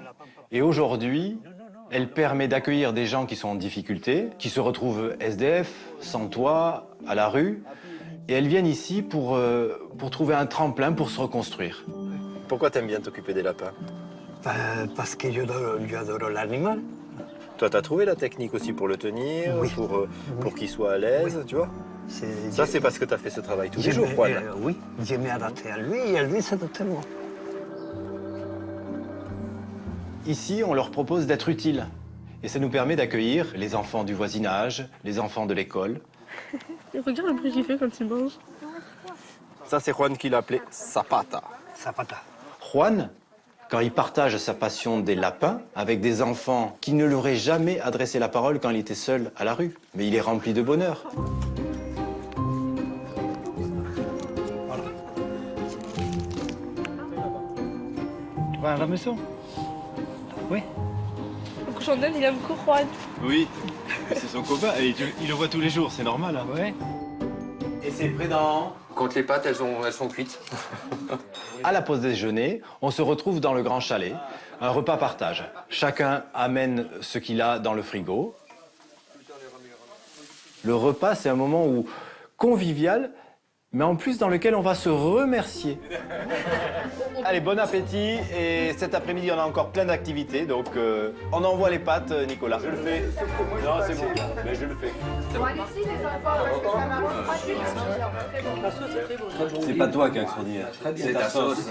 et aujourd'hui, elle permet d'accueillir des gens qui sont en difficulté, qui se retrouvent SDF, sans toit, à la rue. Et elles viennent ici pour trouver un tremplin pour se reconstruire. Pourquoi t'aimes bien t'occuper des lapins? Parce que yo adoro l'animal. Toi, t'as trouvé la technique aussi pour le tenir, Oui. pour qu'il soit à l'aise, tu vois? Ça, c'est parce que t'as fait ce travail tous les jours, Juan. Oui, je m'ai adapté à lui et lui s'adapte à moi. Ici, on leur propose d'être utiles. Et ça nous permet d'accueillir les enfants du voisinage, les enfants de l'école. Regarde le bruit qu'il fait quand il mange. Ça, c'est Juan qui l'appelait Zapata. Zapata. Juan, quand il partage sa passion des lapins avec des enfants qui ne lui auraient jamais adressé la parole quand il était seul à la rue. Mais il est rempli de bonheur. Tu vas à la maison? Oui. Donc Chandel, il aime beaucoup Juan. Oui, c'est son copain et il le voit tous les jours, c'est normal. Hein. Oui. Et c'est prudent. Quand les pâtes, elles sont cuites. À la pause déjeuner, on se retrouve dans le grand chalet. Un repas partage. Chacun amène ce qu'il a dans le frigo. Le repas, c'est un moment convivial, mais en plus dans lequel on va se remercier. Allez, bon appétit. Et cet après-midi, on a encore plein d'activités. Donc, on envoie les pâtes, Nicolas. Je le fais. Non, c'est bon. Mais je le fais. C'est pas toi qui as extraordinaire. C'est ta sauce.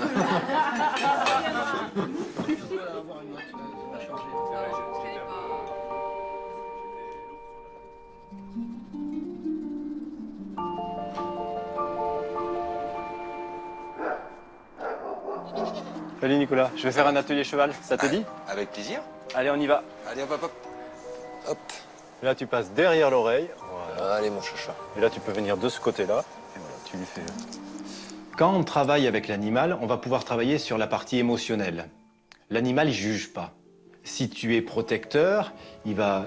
Salut Nicolas, je vais faire un atelier cheval, ça te dit? Avec plaisir. Allez, on y va. Allez, hop, hop, hop. Hop. Là, tu passes derrière l'oreille. Voilà. Allez, mon chacha. Et là, tu peux venir de ce côté-là. Et voilà, tu lui fais... Quand on travaille avec l'animal, on va pouvoir travailler sur la partie émotionnelle. L'animal, il juge pas. Si tu es protecteur, il va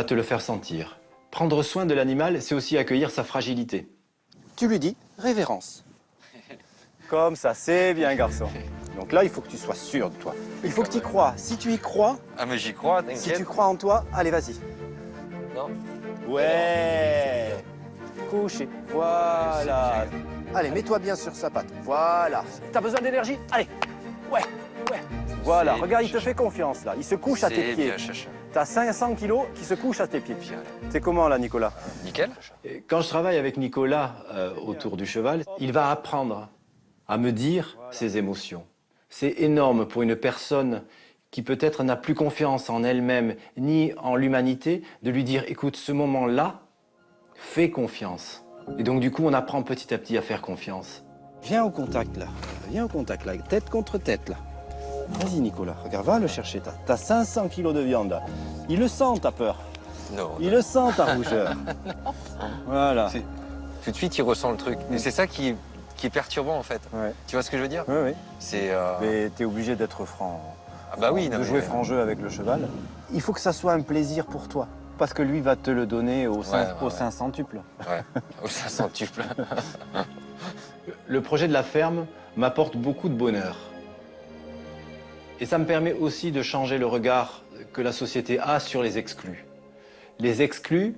te le faire sentir. Prendre soin de l'animal, c'est aussi accueillir sa fragilité. tu lui dis révérence. Comme ça, c'est bien, garçon. Donc là, il faut que tu sois sûr de toi. Il faut que tu y crois. Si tu y crois, Ah, mais j'y crois, si t'inquiète. tu crois en toi, allez, vas-y. Non. Ouais. Couché. Voilà. Allez, mets-toi bien sur sa patte. Voilà. T'as besoin d'énergie? Allez. Ouais. Voilà. C'est Regarde, il te chacha. fait confiance, là. Il se couche à tes C'est pieds. bien, chacha. T'as 500 kilos qui se couchent à tes pieds. Bien. C'est comment, là, Nicolas? Nickel. Et quand je travaille avec Nicolas autour du cheval, il va apprendre à me dire ses émotions. C'est énorme pour une personne qui peut-être n'a plus confiance en elle-même ni en l'humanité, de lui dire, écoute, ce moment-là, fais confiance. Et donc du coup, on apprend petit à petit à faire confiance. Viens au contact, là. Viens au contact, là. Tête contre tête, là. Vas-y, Nicolas. Regarde, va le chercher. T'as 500 kilos de viande, là. Il le sent, ta peur. Non. Il le sent, ta rougeur. Voilà. Tout de suite, il ressent le truc. Et c'est ça qui est perturbant, en fait. Ouais. Tu vois ce que je veux dire? Oui, oui. C'est... Mais t'es obligé d'être franc. Ah bah oui, non, de mais- jouer franc jeu avec le cheval. Il faut que ça soit un plaisir pour toi. Parce que lui va te le donner au 500-tuple. Ouais, au 500-tuple. Le projet de la ferme m'apporte beaucoup de bonheur. Et ça me permet aussi de changer le regard que la société a sur les exclus. Les exclus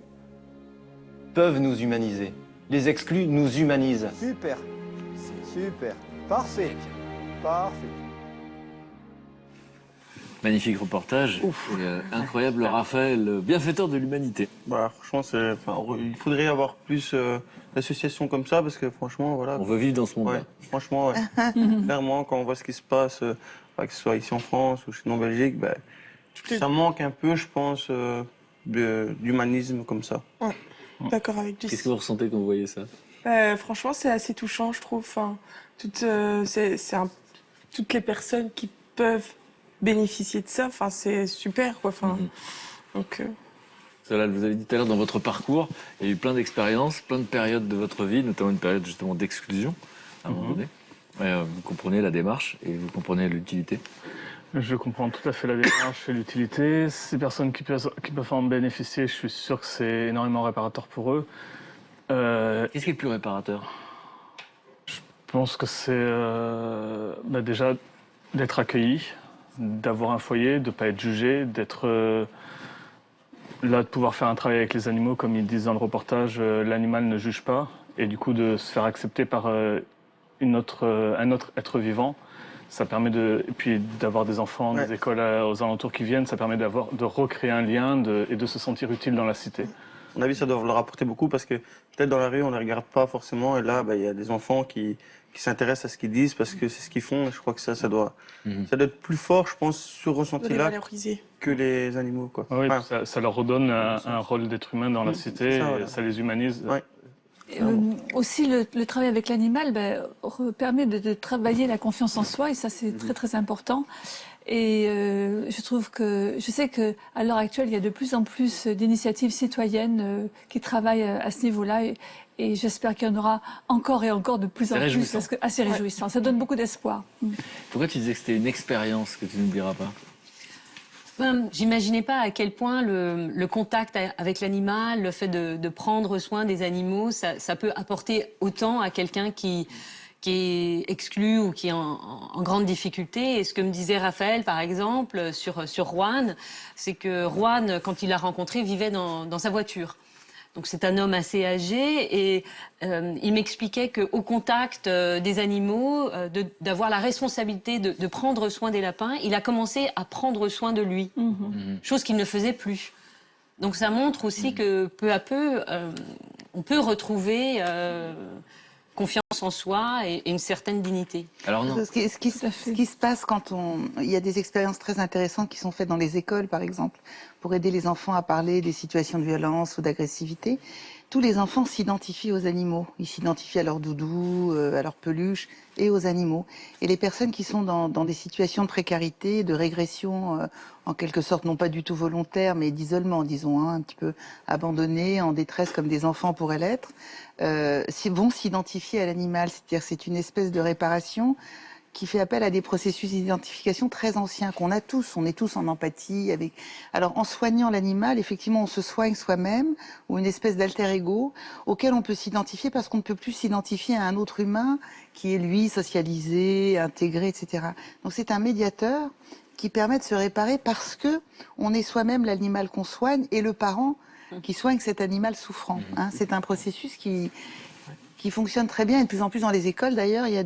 peuvent nous humaniser. Les exclus nous humanisent. Super. Super. Parfait. Parfait. Magnifique reportage. Et, incroyable Raphaël, bienfaiteur de l'humanité. Bah, franchement, il faudrait avoir plus d'associations comme ça parce que franchement, voilà. On veut vivre dans ce monde-là. Ouais, franchement, ouais. Clairement, quand on voit ce qui se passe, que ce soit ici en France ou chez nous en Belgique, bah, ça manque un peu, je pense, d'humanisme comme ça. Ouais. D'accord avec Jess. Qu'est-ce que vous ressentez quand vous voyez ça? Franchement, c'est assez touchant, je trouve. Enfin, toutes les personnes qui peuvent bénéficier de ça, enfin, c'est super, quoi. Enfin, donc, Solal, vous avez dit tout à l'heure dans votre parcours, il y a eu plein d'expériences, plein de périodes de votre vie, notamment une période justement d'exclusion, à un moment donné. Vous comprenez la démarche et vous comprenez l'utilité. Je comprends tout à fait la démarche et l'utilité. Ces personnes qui peuvent en bénéficier, je suis sûr que c'est énormément réparateur pour eux. Qu'est-ce qui est le plus réparateur? Je pense que c'est déjà d'être accueilli, d'avoir un foyer, de ne pas être jugé, d'être là, de pouvoir faire un travail avec les animaux, comme ils disent dans le reportage, l'animal ne juge pas, et du coup de se faire accepter par un autre être vivant. Ça permet et puis d'avoir des enfants, des écoles aux alentours qui viennent, ça permet de recréer un lien et de se sentir utile dans la cité. À mon avis, ça doit leur apporter beaucoup parce que peut-être dans la rue, on ne les regarde pas forcément. Et là, il y a des enfants qui s'intéressent à ce qu'ils disent parce que c'est ce qu'ils font. Et je crois que ça doit être plus fort, je pense, ce ressenti-là valoriser. que les animaux, quoi. Oui, ça leur redonne un rôle d'être humain dans la cité, ça, voilà. ça les humanise. Ouais. Aussi, le travail avec l'animal permet de travailler la confiance en soi, et ça, c'est très, très important. Et je sais qu'à l'heure actuelle, il y a de plus en plus d'initiatives citoyennes qui travaillent à ce niveau-là. Et j'espère qu'il y en aura encore et encore de plus en plus. Parce que, assez réjouissant. Ça donne beaucoup d'espoir. Pourquoi tu disais que c'était une expérience que tu n'oublieras pas? J'imaginais pas à quel point le contact avec l'animal, le fait de prendre soin des animaux, ça peut apporter autant à quelqu'un qui est exclu ou qui est en grande difficulté. Et ce que me disait Raphaël, par exemple, sur Juan, c'est que Juan, quand il l'a rencontré, vivait dans sa voiture. Donc c'est un homme assez âgé et il m'expliquait qu'au contact des animaux, d'avoir la responsabilité de prendre soin des lapins, il a commencé à prendre soin de lui, chose qu'il ne faisait plus. Donc ça montre aussi que peu à peu, on peut retrouver confiance en soi et une certaine dignité. Alors non. Ce qui se passe quand il y a des expériences très intéressantes qui sont faites dans les écoles, par exemple, pour aider les enfants à parler des situations de violence ou d'agressivité. Tous les enfants s'identifient aux animaux. Ils s'identifient à leur doudou, à leur peluche et aux animaux. Et les personnes qui sont dans des situations de précarité, de régression, en quelque sorte, non pas du tout volontaire, mais d'isolement, disons, un petit peu abandonnées, en détresse comme des enfants pourraient l'être, vont s'identifier à l'animal. C'est-à-dire c'est une espèce de réparation qui fait appel à des processus d'identification très anciens qu'on a tous. On est tous en empathie avec. Alors, en soignant l'animal, effectivement, on se soigne soi-même ou une espèce d'alter ego auquel on peut s'identifier parce qu'on ne peut plus s'identifier à un autre humain qui est lui socialisé, intégré, etc. Donc, c'est un médiateur qui permet de se réparer parce que on est soi-même l'animal qu'on soigne et le parent qui soigne cet animal souffrant. Hein. C'est un processus qui fonctionne très bien et de plus en plus dans les écoles d'ailleurs, il y a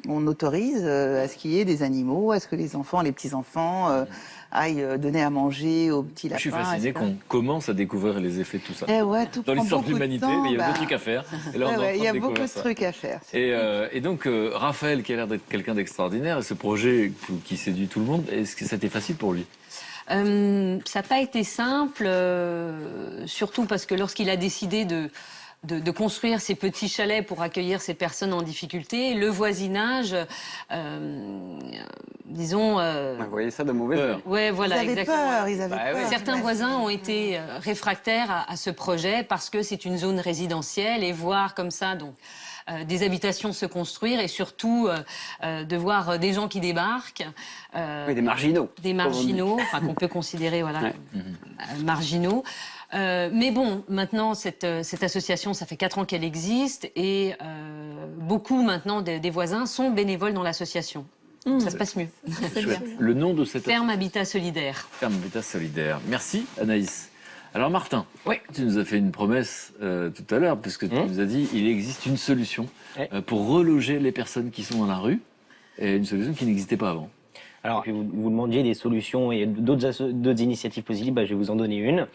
on autorise à ce qu'il y ait des animaux, à ce que les enfants, les petits-enfants aillent donner à manger aux petits lapins. Je suis fasciné qu'on commence à découvrir les effets de tout ça. Eh ouais, tout dans prend l'histoire de beaucoup de l'humanité, temps, mais il y a bah. beaucoup de trucs à faire. Et là, on est en train il y a de beaucoup découvrir de ça. trucs à faire. Et donc, Raphaël, qui a l'air d'être quelqu'un d'extraordinaire, et ce projet qui séduit tout le monde, est-ce que c'était facile pour lui? Ça n'a pas été simple, surtout parce que lorsqu'il a décidé de construire ces petits chalets pour accueillir ces personnes en difficulté, le voisinage, disons... Vous voyez ça de mauvais œil. Ouais, voilà, Ils avaient exactement. peur, ils avaient peur. Certains voisins ont été réfractaires à ce projet parce que c'est une zone résidentielle et voir comme ça donc des habitations se construire et surtout de voir des gens qui débarquent. Oui, des marginaux. Des marginaux, enfin qu'on peut considérer voilà, marginaux. Mais bon, maintenant, cette association, ça fait 4 ans qu'elle existe et beaucoup maintenant des voisins sont bénévoles dans l'association. Ça se passe mieux. Chouette. Le nom de cette Ferme Habitat Solidaire. Ferme Habitat Solidaire. Merci Anaïs. Alors Martin, tu nous as fait une promesse tout à l'heure, puisque tu nous as dit il existe une solution pour reloger les personnes qui sont dans la rue, et une solution qui n'existait pas avant. Alors, vous demandiez des solutions et d'autres initiatives possibles, je vais vous en donner une.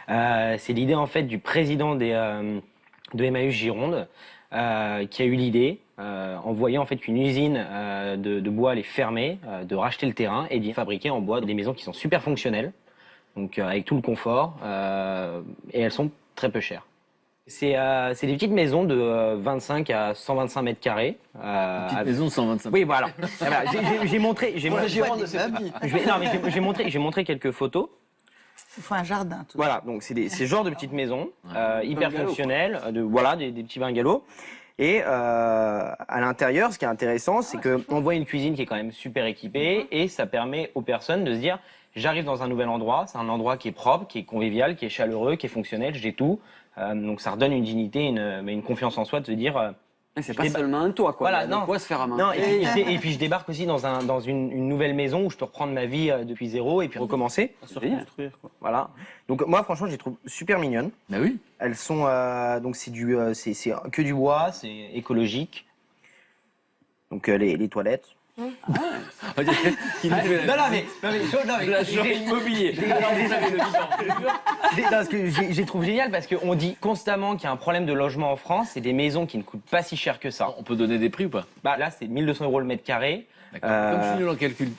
C'est l'idée en fait du président de Emmaüs Gironde qui a eu l'idée, en voyant en fait qu'une usine de bois allait fermer, de racheter le terrain et d'y fabriquer en bois des maisons qui sont super fonctionnelles, donc avec tout le confort, et elles sont très peu chères. C'est des petites maisons de 25 à 125 mètres carrés. Petite maison de 125 Oui, voilà. J'ai montré. Pour la Gironde, c'est petit. J'ai montré quelques photos. Il faut un jardin. Tout voilà, donc c'est ce genre de petites maisons, hyper fonctionnelles, des petits bungalows. Et à l'intérieur, ce qui est intéressant, c'est qu'on voit une cuisine qui est quand même super équipée et ça permet aux personnes de se dire j'arrive dans un nouvel endroit, c'est un endroit qui est propre, qui est convivial, qui est chaleureux, qui est fonctionnel, j'ai tout. Donc ça redonne une dignité, une confiance en soi de se dire... c'est pas seulement un toit, quoi. Voilà, non. Quoi se faire à main. Non, et puis je débarque aussi dans une nouvelle maison où je peux reprendre ma vie depuis zéro et puis recommencer. Se reconstruire, quoi. Voilà. Donc moi, franchement, je les trouve super mignonnes. Bah oui. Elles sont donc c'est que du bois, c'est écologique. Donc les toilettes. L'agent immobilier. Ce que je les trouve génial parce qu'on dit constamment qu'il y a un problème de logement en France, c'est des maisons qui ne coûtent pas si cher que ça. On peut donner des prix ou pas? Là, c'est 1 200 € le mètre carré. Comme je suis nul en calcul,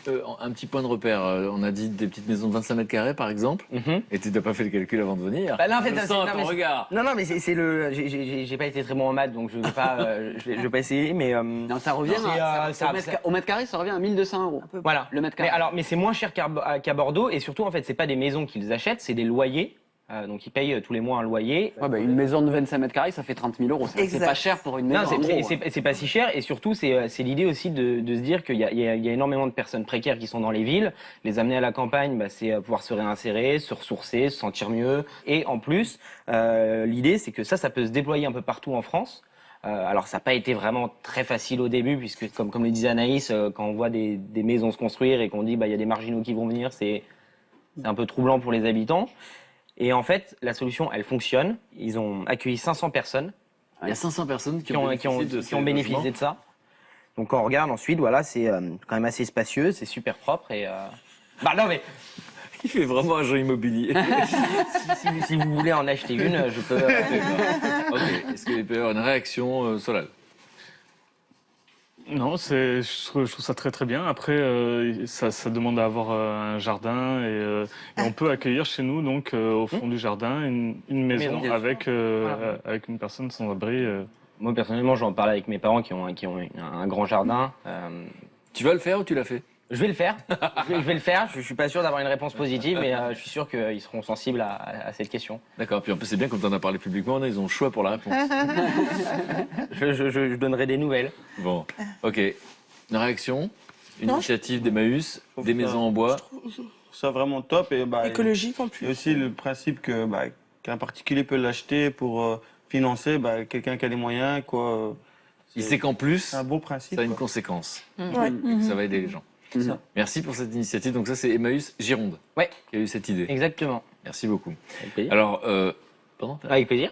un petit point de repère. On a dit des petites maisons de 25 mètres carrés, par exemple. Et tu n'as pas fait le calcul avant de venir. Là, en fait, je sens ton regard. Non, mais c'est le. J'ai pas été très bon en maths, donc je vais pas, je vais pas essayer. Mais non, ça revient au mètre carré, ça revient à 1 200 €. Voilà, le mètre carré. Mais c'est moins cher qu'à Bordeaux, et surtout, en fait, c'est pas des maisons qu'ils achètent, c'est des loyers. Donc ils payent tous les mois un loyer. Une maison de 25 mètres carrés, ça fait 30 000 €. C'est pas cher pour une maison. Non, c'est pas si cher. Et surtout, c'est l'idée aussi de se dire qu'il y a énormément de personnes précaires qui sont dans les villes. Les amener à la campagne, c'est pouvoir se réinsérer, se ressourcer, se sentir mieux. Et en plus, l'idée, c'est que ça peut se déployer un peu partout en France. Alors ça n'a pas été vraiment très facile au début, puisque comme le disait Anaïs, quand on voit des maisons se construire et qu'on dit il y a des marginaux qui vont venir, c'est un peu troublant pour les habitants. Et en fait, la solution, elle fonctionne. Ils ont accueilli 500 personnes. Il y a 500 personnes qui ont bénéficié de ça. Donc quand on regarde ensuite, voilà, c'est quand même assez spacieux, c'est super propre et... non mais... Il fait vraiment agent immobilier. si vous voulez en acheter une, je peux... Ok, est-ce qu'il peut y avoir une réaction, Solal? Non, je trouve ça très très bien. Après, ça demande à avoir un jardin et on peut accueillir chez nous, donc au fond du jardin, une maison avec une personne sans abri. Moi personnellement, j'en parle avec mes parents qui ont un grand jardin. Tu vas le faire ou tu l'as fait? Je vais le faire. Je vais le faire. Je suis pas sûr d'avoir une réponse positive, mais je suis sûr qu'ils seront sensibles à cette question. D'accord. Puis en plus, c'est bien quand on en a parlé publiquement, ils ont le choix pour la réponse. Je donnerai des nouvelles. Bon, ok. Une réaction, une Non, initiative d'Emmaüs, des maisons en bois. Ça vraiment top. Et, Écologique en plus. Il y a aussi le principe qu'un particulier peut l'acheter pour financer quelqu'un qui a les moyens. Quoi. Il sait qu'en plus, c'est un beau principe. ça a une conséquence. Ouais. Et que ça va aider les gens. Ça. Merci pour cette initiative. Donc ça, c'est Emmaüs Gironde qui a eu cette idée. Exactement. Merci beaucoup. Avec plaisir. Alors, pardon, Avec plaisir.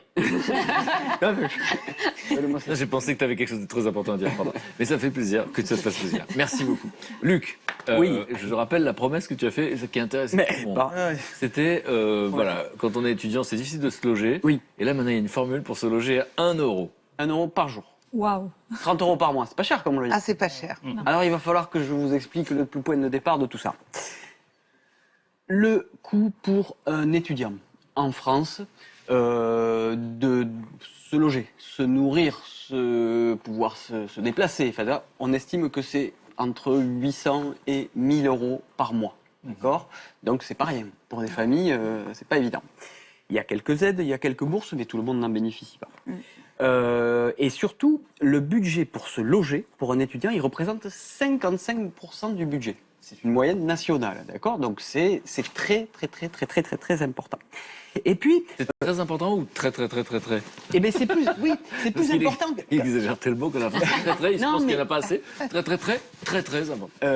j'ai pensé que tu avais quelque chose de très important à dire. Pardon. Mais ça fait plaisir que ça te fasse plaisir. Merci beaucoup. Luc, Oui. je rappelle la promesse que tu as faite, et ce qui intéresse tout le monde. bah, C'était, voilà, quand on est étudiant, c'est difficile de se loger. Oui. Et là, maintenant, il y a une formule pour se loger à 1 euro. 1 euro par jour. Waouh. 30 euros par mois, c'est pas cher comme loyer. Ah, c'est pas cher. Alors il va falloir que je vous explique le point de départ de tout ça. Le coût pour un étudiant en France de se loger, se nourrir, pouvoir se déplacer, enfin, on estime que c'est entre 800 et 1000 euros par mois. D'accord ? Donc c'est pas rien. Pour des familles, c'est pas évident. Il y a quelques aides, il y a quelques bourses, mais tout le monde n'en bénéficie pas. Et surtout, le budget pour se loger, pour un étudiant, il représente 55% du budget. C'est une moyenne nationale, d'accord ? Donc c'est très, très, très, très, très, très, très important. Et puis... C'est très important ou très, très, très, très, très Eh bien c'est plus, oui, c'est plus important. Il exagère tellement qu'on a fait très, très, il se Non, pense qu'il mais- n'y en a pas assez. Très, très, très, très, très important.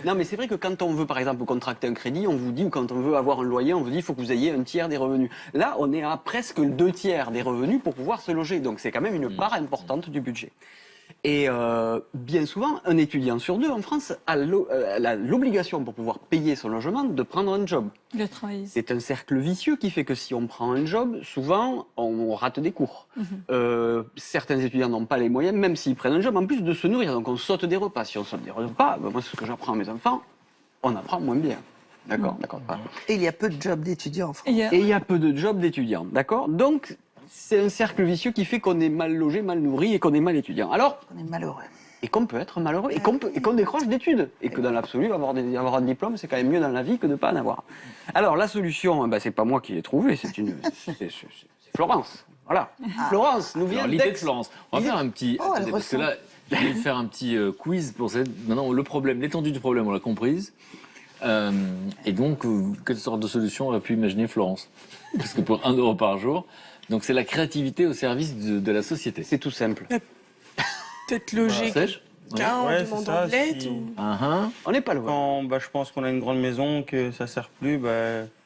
Non, mais c'est vrai que quand on veut, par exemple, contracter un crédit, on vous dit, ou quand on veut avoir un loyer, on vous dit, il faut que vous ayez un tiers des revenus. Là, on est à presque 2 tiers des revenus pour pouvoir se loger. Donc, c'est quand même une part importante du budget. Et bien souvent, un étudiant sur 2 en France a l'obligation, pour pouvoir payer son logement, de prendre un job. Le travail. C'est un cercle vicieux qui fait que si on prend un job, souvent, on rate des cours. Certains étudiants n'ont pas les moyens, même s'ils prennent un job, en plus de se nourrir. Donc on saute des repas. Si on saute des repas, moi, c'est ce que j'apprends à mes enfants, on apprend moins bien. D'accord, d'accord. Et il y a peu de jobs d'étudiants en France. Et il y a peu de jobs d'étudiants, d'accord ? Donc, c'est un cercle vicieux qui fait qu'on est mal logé, mal nourri et qu'on est mal étudiant. Alors, On est malheureux. et qu'on peut être malheureux, et qu'on décroche d'études. Et que dans l'absolu, avoir un diplôme, c'est quand même mieux dans la vie que de ne pas en avoir. Alors, la solution, c'est pas moi qui l'ai trouvée, c'est Florence. Voilà. Florence nous vient Alors, l'idée de d'Aix. Florence. On va faire un petit. Oh, elle attendez, parce que ressent. là, je vais faire un petit quiz pour cette. Maintenant, le problème, l'étendue du problème, on l'a comprise. Et donc, quelle sorte de solution aurait pu imaginer Florence ? Parce que pour 1 euro par jour, donc c'est la créativité au service de la société. C'est tout simple. Peut-être loger Sèche ? quelqu'un en Ouais, c'est demandant ça, de l'aide si- ou... On n'est pas loin. Quand je pense qu'on a une grande maison, que ça sert plus,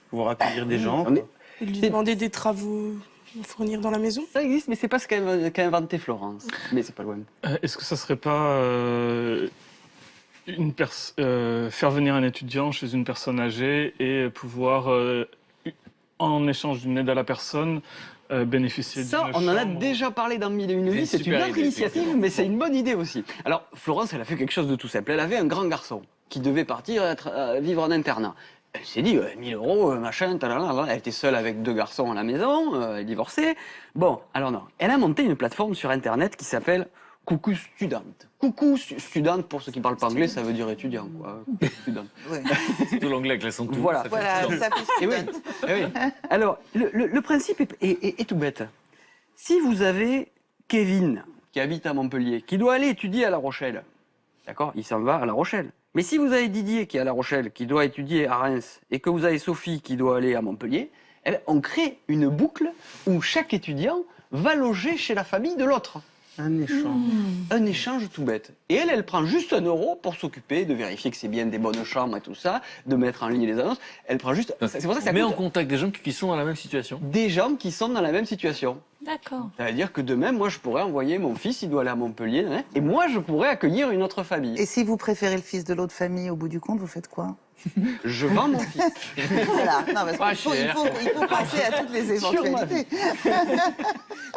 pouvoir accueillir des gens. On est- Et lui C'est- demander des travaux à fournir dans la maison. Ça existe, mais c'est pas ce qu'a inventé Florence. Mais c'est pas loin. Est-ce que ça serait pas faire venir un étudiant chez une personne âgée et pouvoir, en échange d'une aide à la personne, bénéficier Ça, d'une on en a chambre. déjà parlé dans Mille et une C'est vies, une c'est une super autre idée, initiative, effectivement. mais c'est une bonne idée aussi. Alors, Florence, elle a fait quelque chose de tout simple. Elle avait un grand garçon qui devait partir vivre en internat. Elle s'est dit, 1000 euros, machin, talala. Elle était seule avec 2 garçons à la maison, elle divorçait. Bon, alors non. Elle a monté une plateforme sur Internet qui s'appelle Coucou Student. Coucou Student, pour ceux qui parlent pas anglais, ça veut dire étudiant, quoi. Coucou Student. Ouais. Surtout l'anglais avec l'accent tout. Voilà. ça fait Voilà, student. ça fait Eh oui, student. eh oui. Alors, le principe est tout bête. Si vous avez Kevin, qui habite à Montpellier, qui doit aller étudier à La Rochelle, d'accord, il s'en va à La Rochelle. Mais si vous avez Didier qui est à La Rochelle, qui doit étudier à Reims, et que vous avez Sophie qui doit aller à Montpellier, eh bien, on crée une boucle où chaque étudiant va loger chez la famille de l'autre. Un échange. Un échange tout bête. Et elle prend juste 1 euro pour s'occuper de vérifier que c'est bien des bonnes chambres et tout ça, de mettre en ligne les annonces. Elle prend juste... C'est pour ça que ça On met en coûte contact des gens qui sont dans la même situation. des gens qui sont dans la même situation. D'accord. Ça veut dire que demain, moi, je pourrais envoyer mon fils, il doit aller à Montpellier, hein, et moi, je pourrais accueillir une autre famille. Et si vous préférez le fils de l'autre famille, au bout du compte, vous faites quoi? Je vends mon fils. Voilà. Non, parce Pas qu'il faut, cher. il faut penser à toutes les Sur ma éventualités.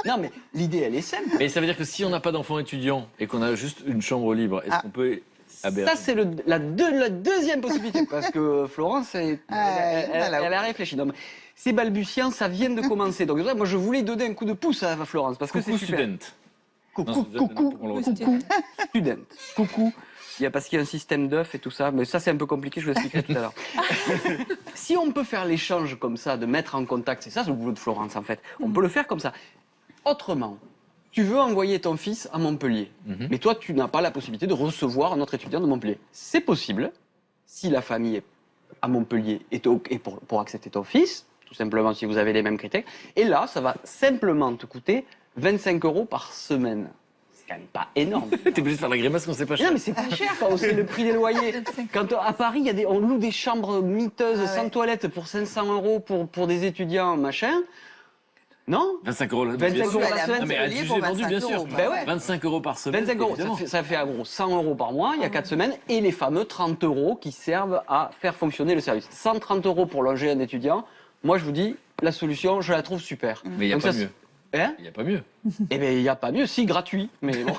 Non, mais l'idée, elle est simple. Mais ça veut dire que si on n'a pas d'enfants étudiants et qu'on a juste une chambre libre, est-ce qu'on peut aberrer Ça, c'est la deuxième possibilité, parce que Florence, elle a réfléchi. Non, mais c'est balbutiant, ça vient de commencer. Donc, moi, je voulais donner un coup de pouce à Florence, parce que Coucou c'est super. student. Coucou, Non, coucou, on le coucou, student. Coucou. Parce qu'il y a un système d'œufs et tout ça, mais ça c'est un peu compliqué, je vous l'expliquerai tout à l'heure. Si on peut faire l'échange comme ça, de mettre en contact, c'est ça le boulot de Florence en fait, on peut le faire comme ça. Autrement, tu veux envoyer ton fils à Montpellier, mais toi, tu n'as pas la possibilité de recevoir un autre étudiant de Montpellier. C'est possible, si la famille est à Montpellier est OK pour accepter ton fils, tout simplement si vous avez les mêmes critères. Et là, ça va simplement te coûter 25 € par semaine. C'est quand même pas énorme. T'es obligé de faire la grimace quand c'est pas cher. Non, mais c'est pas cher quand on sait le prix des loyers. Quand à Paris, on loue des chambres miteuses sans toilette pour 500 € pour des étudiants, machin. Non 25 € 25 € la semaine. Non, mais à juger vendu, bien sûr. Ben ouais. 25 € par semaine. 25 €, ça fait en gros 100 € par mois, il y a 4 semaines, et les fameux 30 € qui servent à faire fonctionner le service. 130 € pour loger un étudiant, moi je vous dis, la solution, je la trouve super. Mais il n'y a Donc pas ça, mieux. Hein Il n'y a pas mieux. Eh bien, il n'y a pas mieux, si gratuit, mais bon.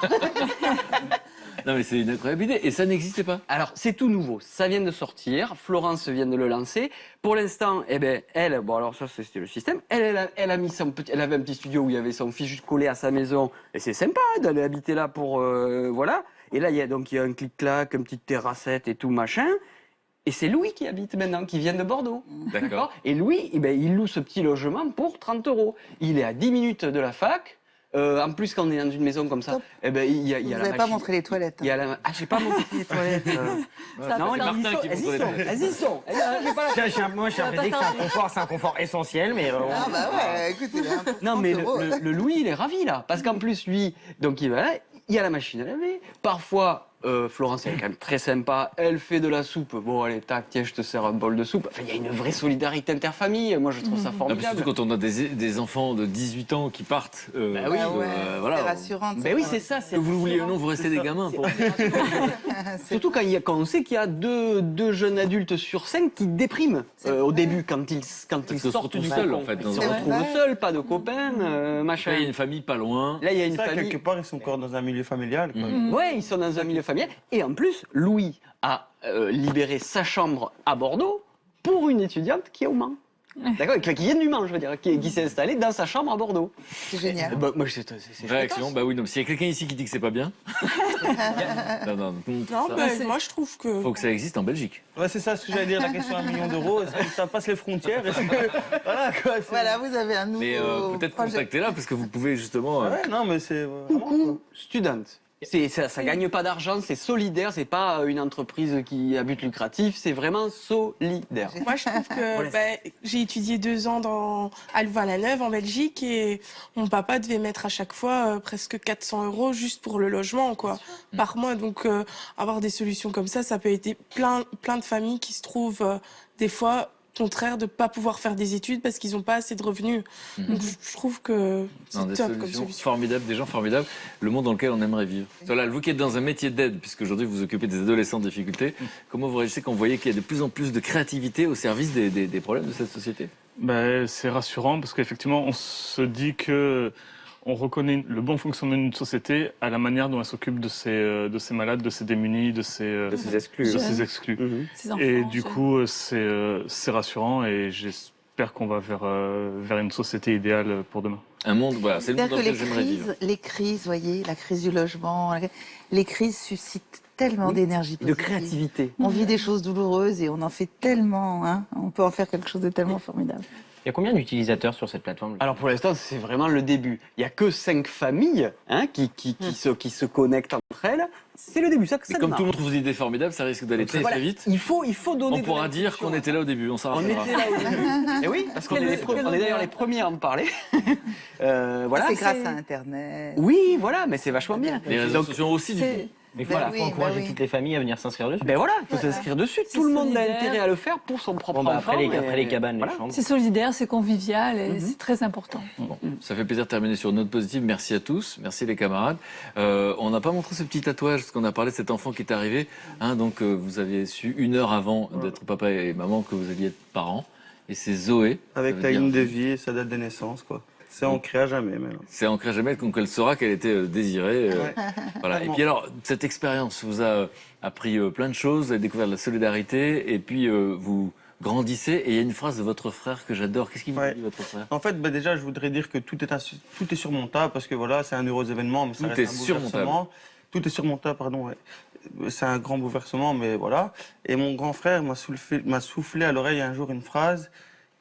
Non, mais c'est une incroyable idée. Et ça n'existait pas. Alors, c'est tout nouveau. Ça vient de sortir. Florence vient de le lancer. Pour l'instant, eh ben, elle, bon, alors ça, c'était le système. Elle a mis elle avait un petit studio où il y avait son fils juste collé à sa maison. Et c'est sympa hein, d'aller habiter là pour, voilà. Et là, il y a un clic-clac, une petite terrassette et tout, machin. Et c'est Louis qui habite maintenant, qui vient de Bordeaux. D'accord. Et Louis, eh ben, il loue ce petit logement pour 30 €. Il est à 10 minutes de la fac. En plus, quand on est dans une maison comme ça, eh ben, il y a Vous la n'avez pas machine. montré les toilettes. Il y a la... Ah, j'ai pas montré les toilettes. Non, c'est Martin qui elles y montre les sont. toilettes. Elles y sont. Moi, je suis persuadé que c'est un confort essentiel, mais. Ah bah ouais, écoutez. Non, mais 30 €. le Louis, il est ravi là. Parce qu'en plus, lui, donc il va là, il y a la machine à laver. Parfois, Florence, elle est quand même très sympa. Elle fait de la soupe. Bon, allez, tac, tiens, je te sers un bol de soupe. Enfin, il y a une vraie solidarité interfamille. Moi, je trouve ça Ah, mais formidable. surtout quand on a des enfants de 18 ans qui partent. Bah oui, voilà. C'est rassurant. Ben oui, c'est ça. Que vous le vouliez ou non, vous restez des gamins. Pour... Surtout quand on sait qu'il y a deux jeunes adultes sur 5 qui dépriment au début, quand ils se sortent retrouvent du seuls, balcon. en fait, Ils dans se un- retrouvent seuls, pas de copains, machin. Là, il y a une famille pas loin. Là, il y a une Ça, famille. quelque part, ils sont encore dans un milieu familial. Quoi. Ouais, ils sont dans un milieu familial. Et en plus, Louis a libéré sa chambre à Bordeaux pour une étudiante qui est au Mans. D'accord, qui vient du Mans, je veux dire, qui s'est installée dans sa chambre à Bordeaux. C'est génial. Bah, moi, c'est Réaction, bah oui, non, s'il y a quelqu'un ici qui dit que c'est pas bien. non, Non, ça- bah, moi je trouve que. faut que ça existe en Belgique. Ouais, c'est ça ce que j'allais dire, la question à 1 million d'euros. Est-ce que ça passe les frontières? Est-ce que... Voilà, quoi. Voilà, vous avez un nouveau Mais peut-être projet. contactez-la parce que vous pouvez justement. Ouais, non, mais c'est. Coucou, student. Ça gagne pas d'argent, c'est solidaire, c'est pas une entreprise qui a but lucratif, c'est vraiment solidaire. Moi, je trouve que j'ai étudié 2 ans à Louvain-la-Neuve, en Belgique, et mon papa devait mettre à chaque fois presque 400 € juste pour le logement, quoi, par mois. Donc, avoir des solutions comme ça peut aider plein de familles qui se trouvent des fois contraire de ne pas pouvoir faire des études parce qu'ils n'ont pas assez de revenus. Donc, je trouve que c'est Non, des top comme solutions solution. formidables, des gens formidables, le monde dans lequel on aimerait vivre. Voilà, vous qui êtes dans un métier d'aide, puisque aujourd'hui vous vous occupez des adolescents en difficulté, comment vous réagissez quand vous voyez qu'il y a de plus en plus de créativité au service des problèmes de cette société? Ben, c'est rassurant parce qu'effectivement, on se dit que on reconnaît le bon fonctionnement d'une société à la manière dont elle s'occupe de ses malades, de ses démunis, de ses exclus. de ses exclus. Ces enfants, Et du jeunes. coup, c'est rassurant et j'espère qu'on va vers une société idéale pour demain. Un monde, voilà, c'est le monde C'est-à-dire dans que lequel j'aimerais vivre. les crises, voyez, la crise du logement, les crises suscitent tellement d'énergie De positive. créativité. On vit des choses douloureuses et on en fait tellement, hein, on peut en faire quelque chose de tellement formidable. Il y a combien d'utilisateurs sur cette plateforme? Alors pour l'instant, c'est vraiment le début. Il n'y a que 5 familles hein, qui se connectent entre elles. C'est le début, ça Mais comme démarre. tout le monde trouve des idées formidables, ça risque d'aller très Voilà, très vite. Il faut donner On de pourra dire l'impulsion. qu'on était là au début, on s'en On rappellera. était là au début. Et oui, parce qu'on est d'ailleurs les premiers à en parler. Voilà, c'est grâce à Internet. Oui, voilà, mais c'est vachement bien. Les réseaux Donc, sociaux aussi, du coup. Mais il Ben faut oui, encourager ben oui. toutes les familles à venir s'inscrire dessus. ben voilà, il faut s'inscrire dessus. Tout le monde a solidaire. intérêt à le faire pour son propre Bon, bah, enfant. après les cabanes, voilà. les chambres. C'est solidaire, c'est convivial et c'est très important. Bon, ça fait plaisir de terminer sur une note positive. Merci à tous, merci les camarades. On n'a pas montré ce petit tatouage parce qu'on a parlé de cet enfant qui est arrivé. Hein, donc vous aviez su 1 heure avant d'être papa et maman que vous alliez être parents. Et c'est Zoé. Avec Ça la veut ligne dire- de vie et sa date de naissance, quoi. C'est ancré à jamais, maintenant. C'est ancré à jamais, donc elle saura qu'elle était désirée. Voilà. Et puis alors, cette expérience vous a appris plein de choses, vous avez découvert la solidarité, et puis vous grandissez. Et il y a une phrase de votre frère que j'adore. Qu'est-ce qu'il vous dit, votre frère? En fait, déjà, je voudrais dire que tout est surmontable, parce que voilà, c'est un heureux événement, mais ça Tout reste est un surmontable. bouleversement. Tout est surmontable, pardon, ouais. C'est un grand bouleversement, mais voilà. Et mon grand frère m'a soufflé à l'oreille un jour une phrase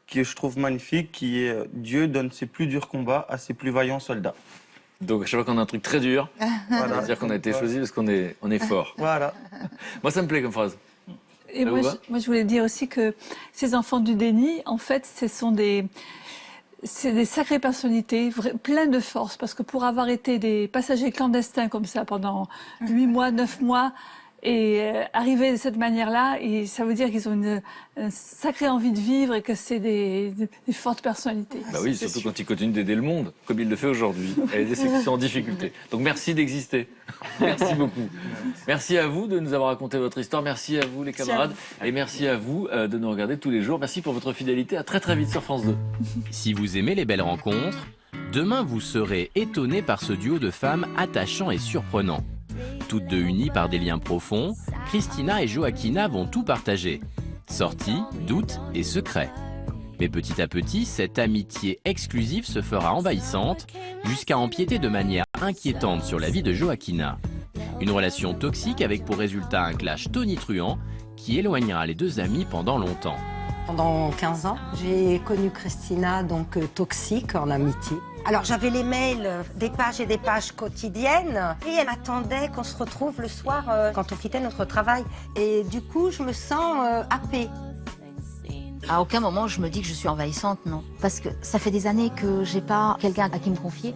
que je trouve magnifique, qui est « Dieu donne ses plus durs combats à ses plus vaillants soldats ». Donc à chaque fois qu'on a un truc très dur, Voilà. c'est-à-dire qu'on a été choisi parce qu'on est fort. Voilà. Moi, ça me plaît comme phrase. Et Ça moi, vous va je voulais dire aussi que ces enfants du déni, en fait, c'est des sacrées personnalités, pleines de force, parce que pour avoir été des passagers clandestins comme ça pendant 8 mois, 9 mois, et arriver de cette manière-là, et ça veut dire qu'ils ont une sacrée envie de vivre et que c'est des fortes personnalités. Bah oui, surtout quand il continue d'aider le monde, comme il le fait aujourd'hui, à aider ceux qui sont en difficulté. Donc merci d'exister. Merci beaucoup. Merci à vous de nous avoir raconté votre histoire. Merci à vous les camarades. Et merci à vous de nous regarder tous les jours. Merci pour votre fidélité. À très très vite sur France 2. Si vous aimez les belles rencontres, demain vous serez étonné par ce duo de femmes attachant et surprenant. Toutes deux unies par des liens profonds, Christina et Joaquina vont tout partager. Sorties, doutes et secrets. Mais petit à petit, cette amitié exclusive se fera envahissante jusqu'à empiéter de manière inquiétante sur la vie de Joaquina. Une relation toxique avec pour résultat un clash tonitruant qui éloignera les deux amies pendant longtemps. Pendant 15 ans, j'ai connu Christina, donc toxique en amitié. Alors j'avais les mails, des pages et des pages quotidiennes, et elle attendait qu'on se retrouve le soir quand on quittait notre travail. Et du coup, je me sens happée. À aucun moment je me dis que je suis envahissante, non. Parce que ça fait des années que j'ai pas quelqu'un à qui me confier.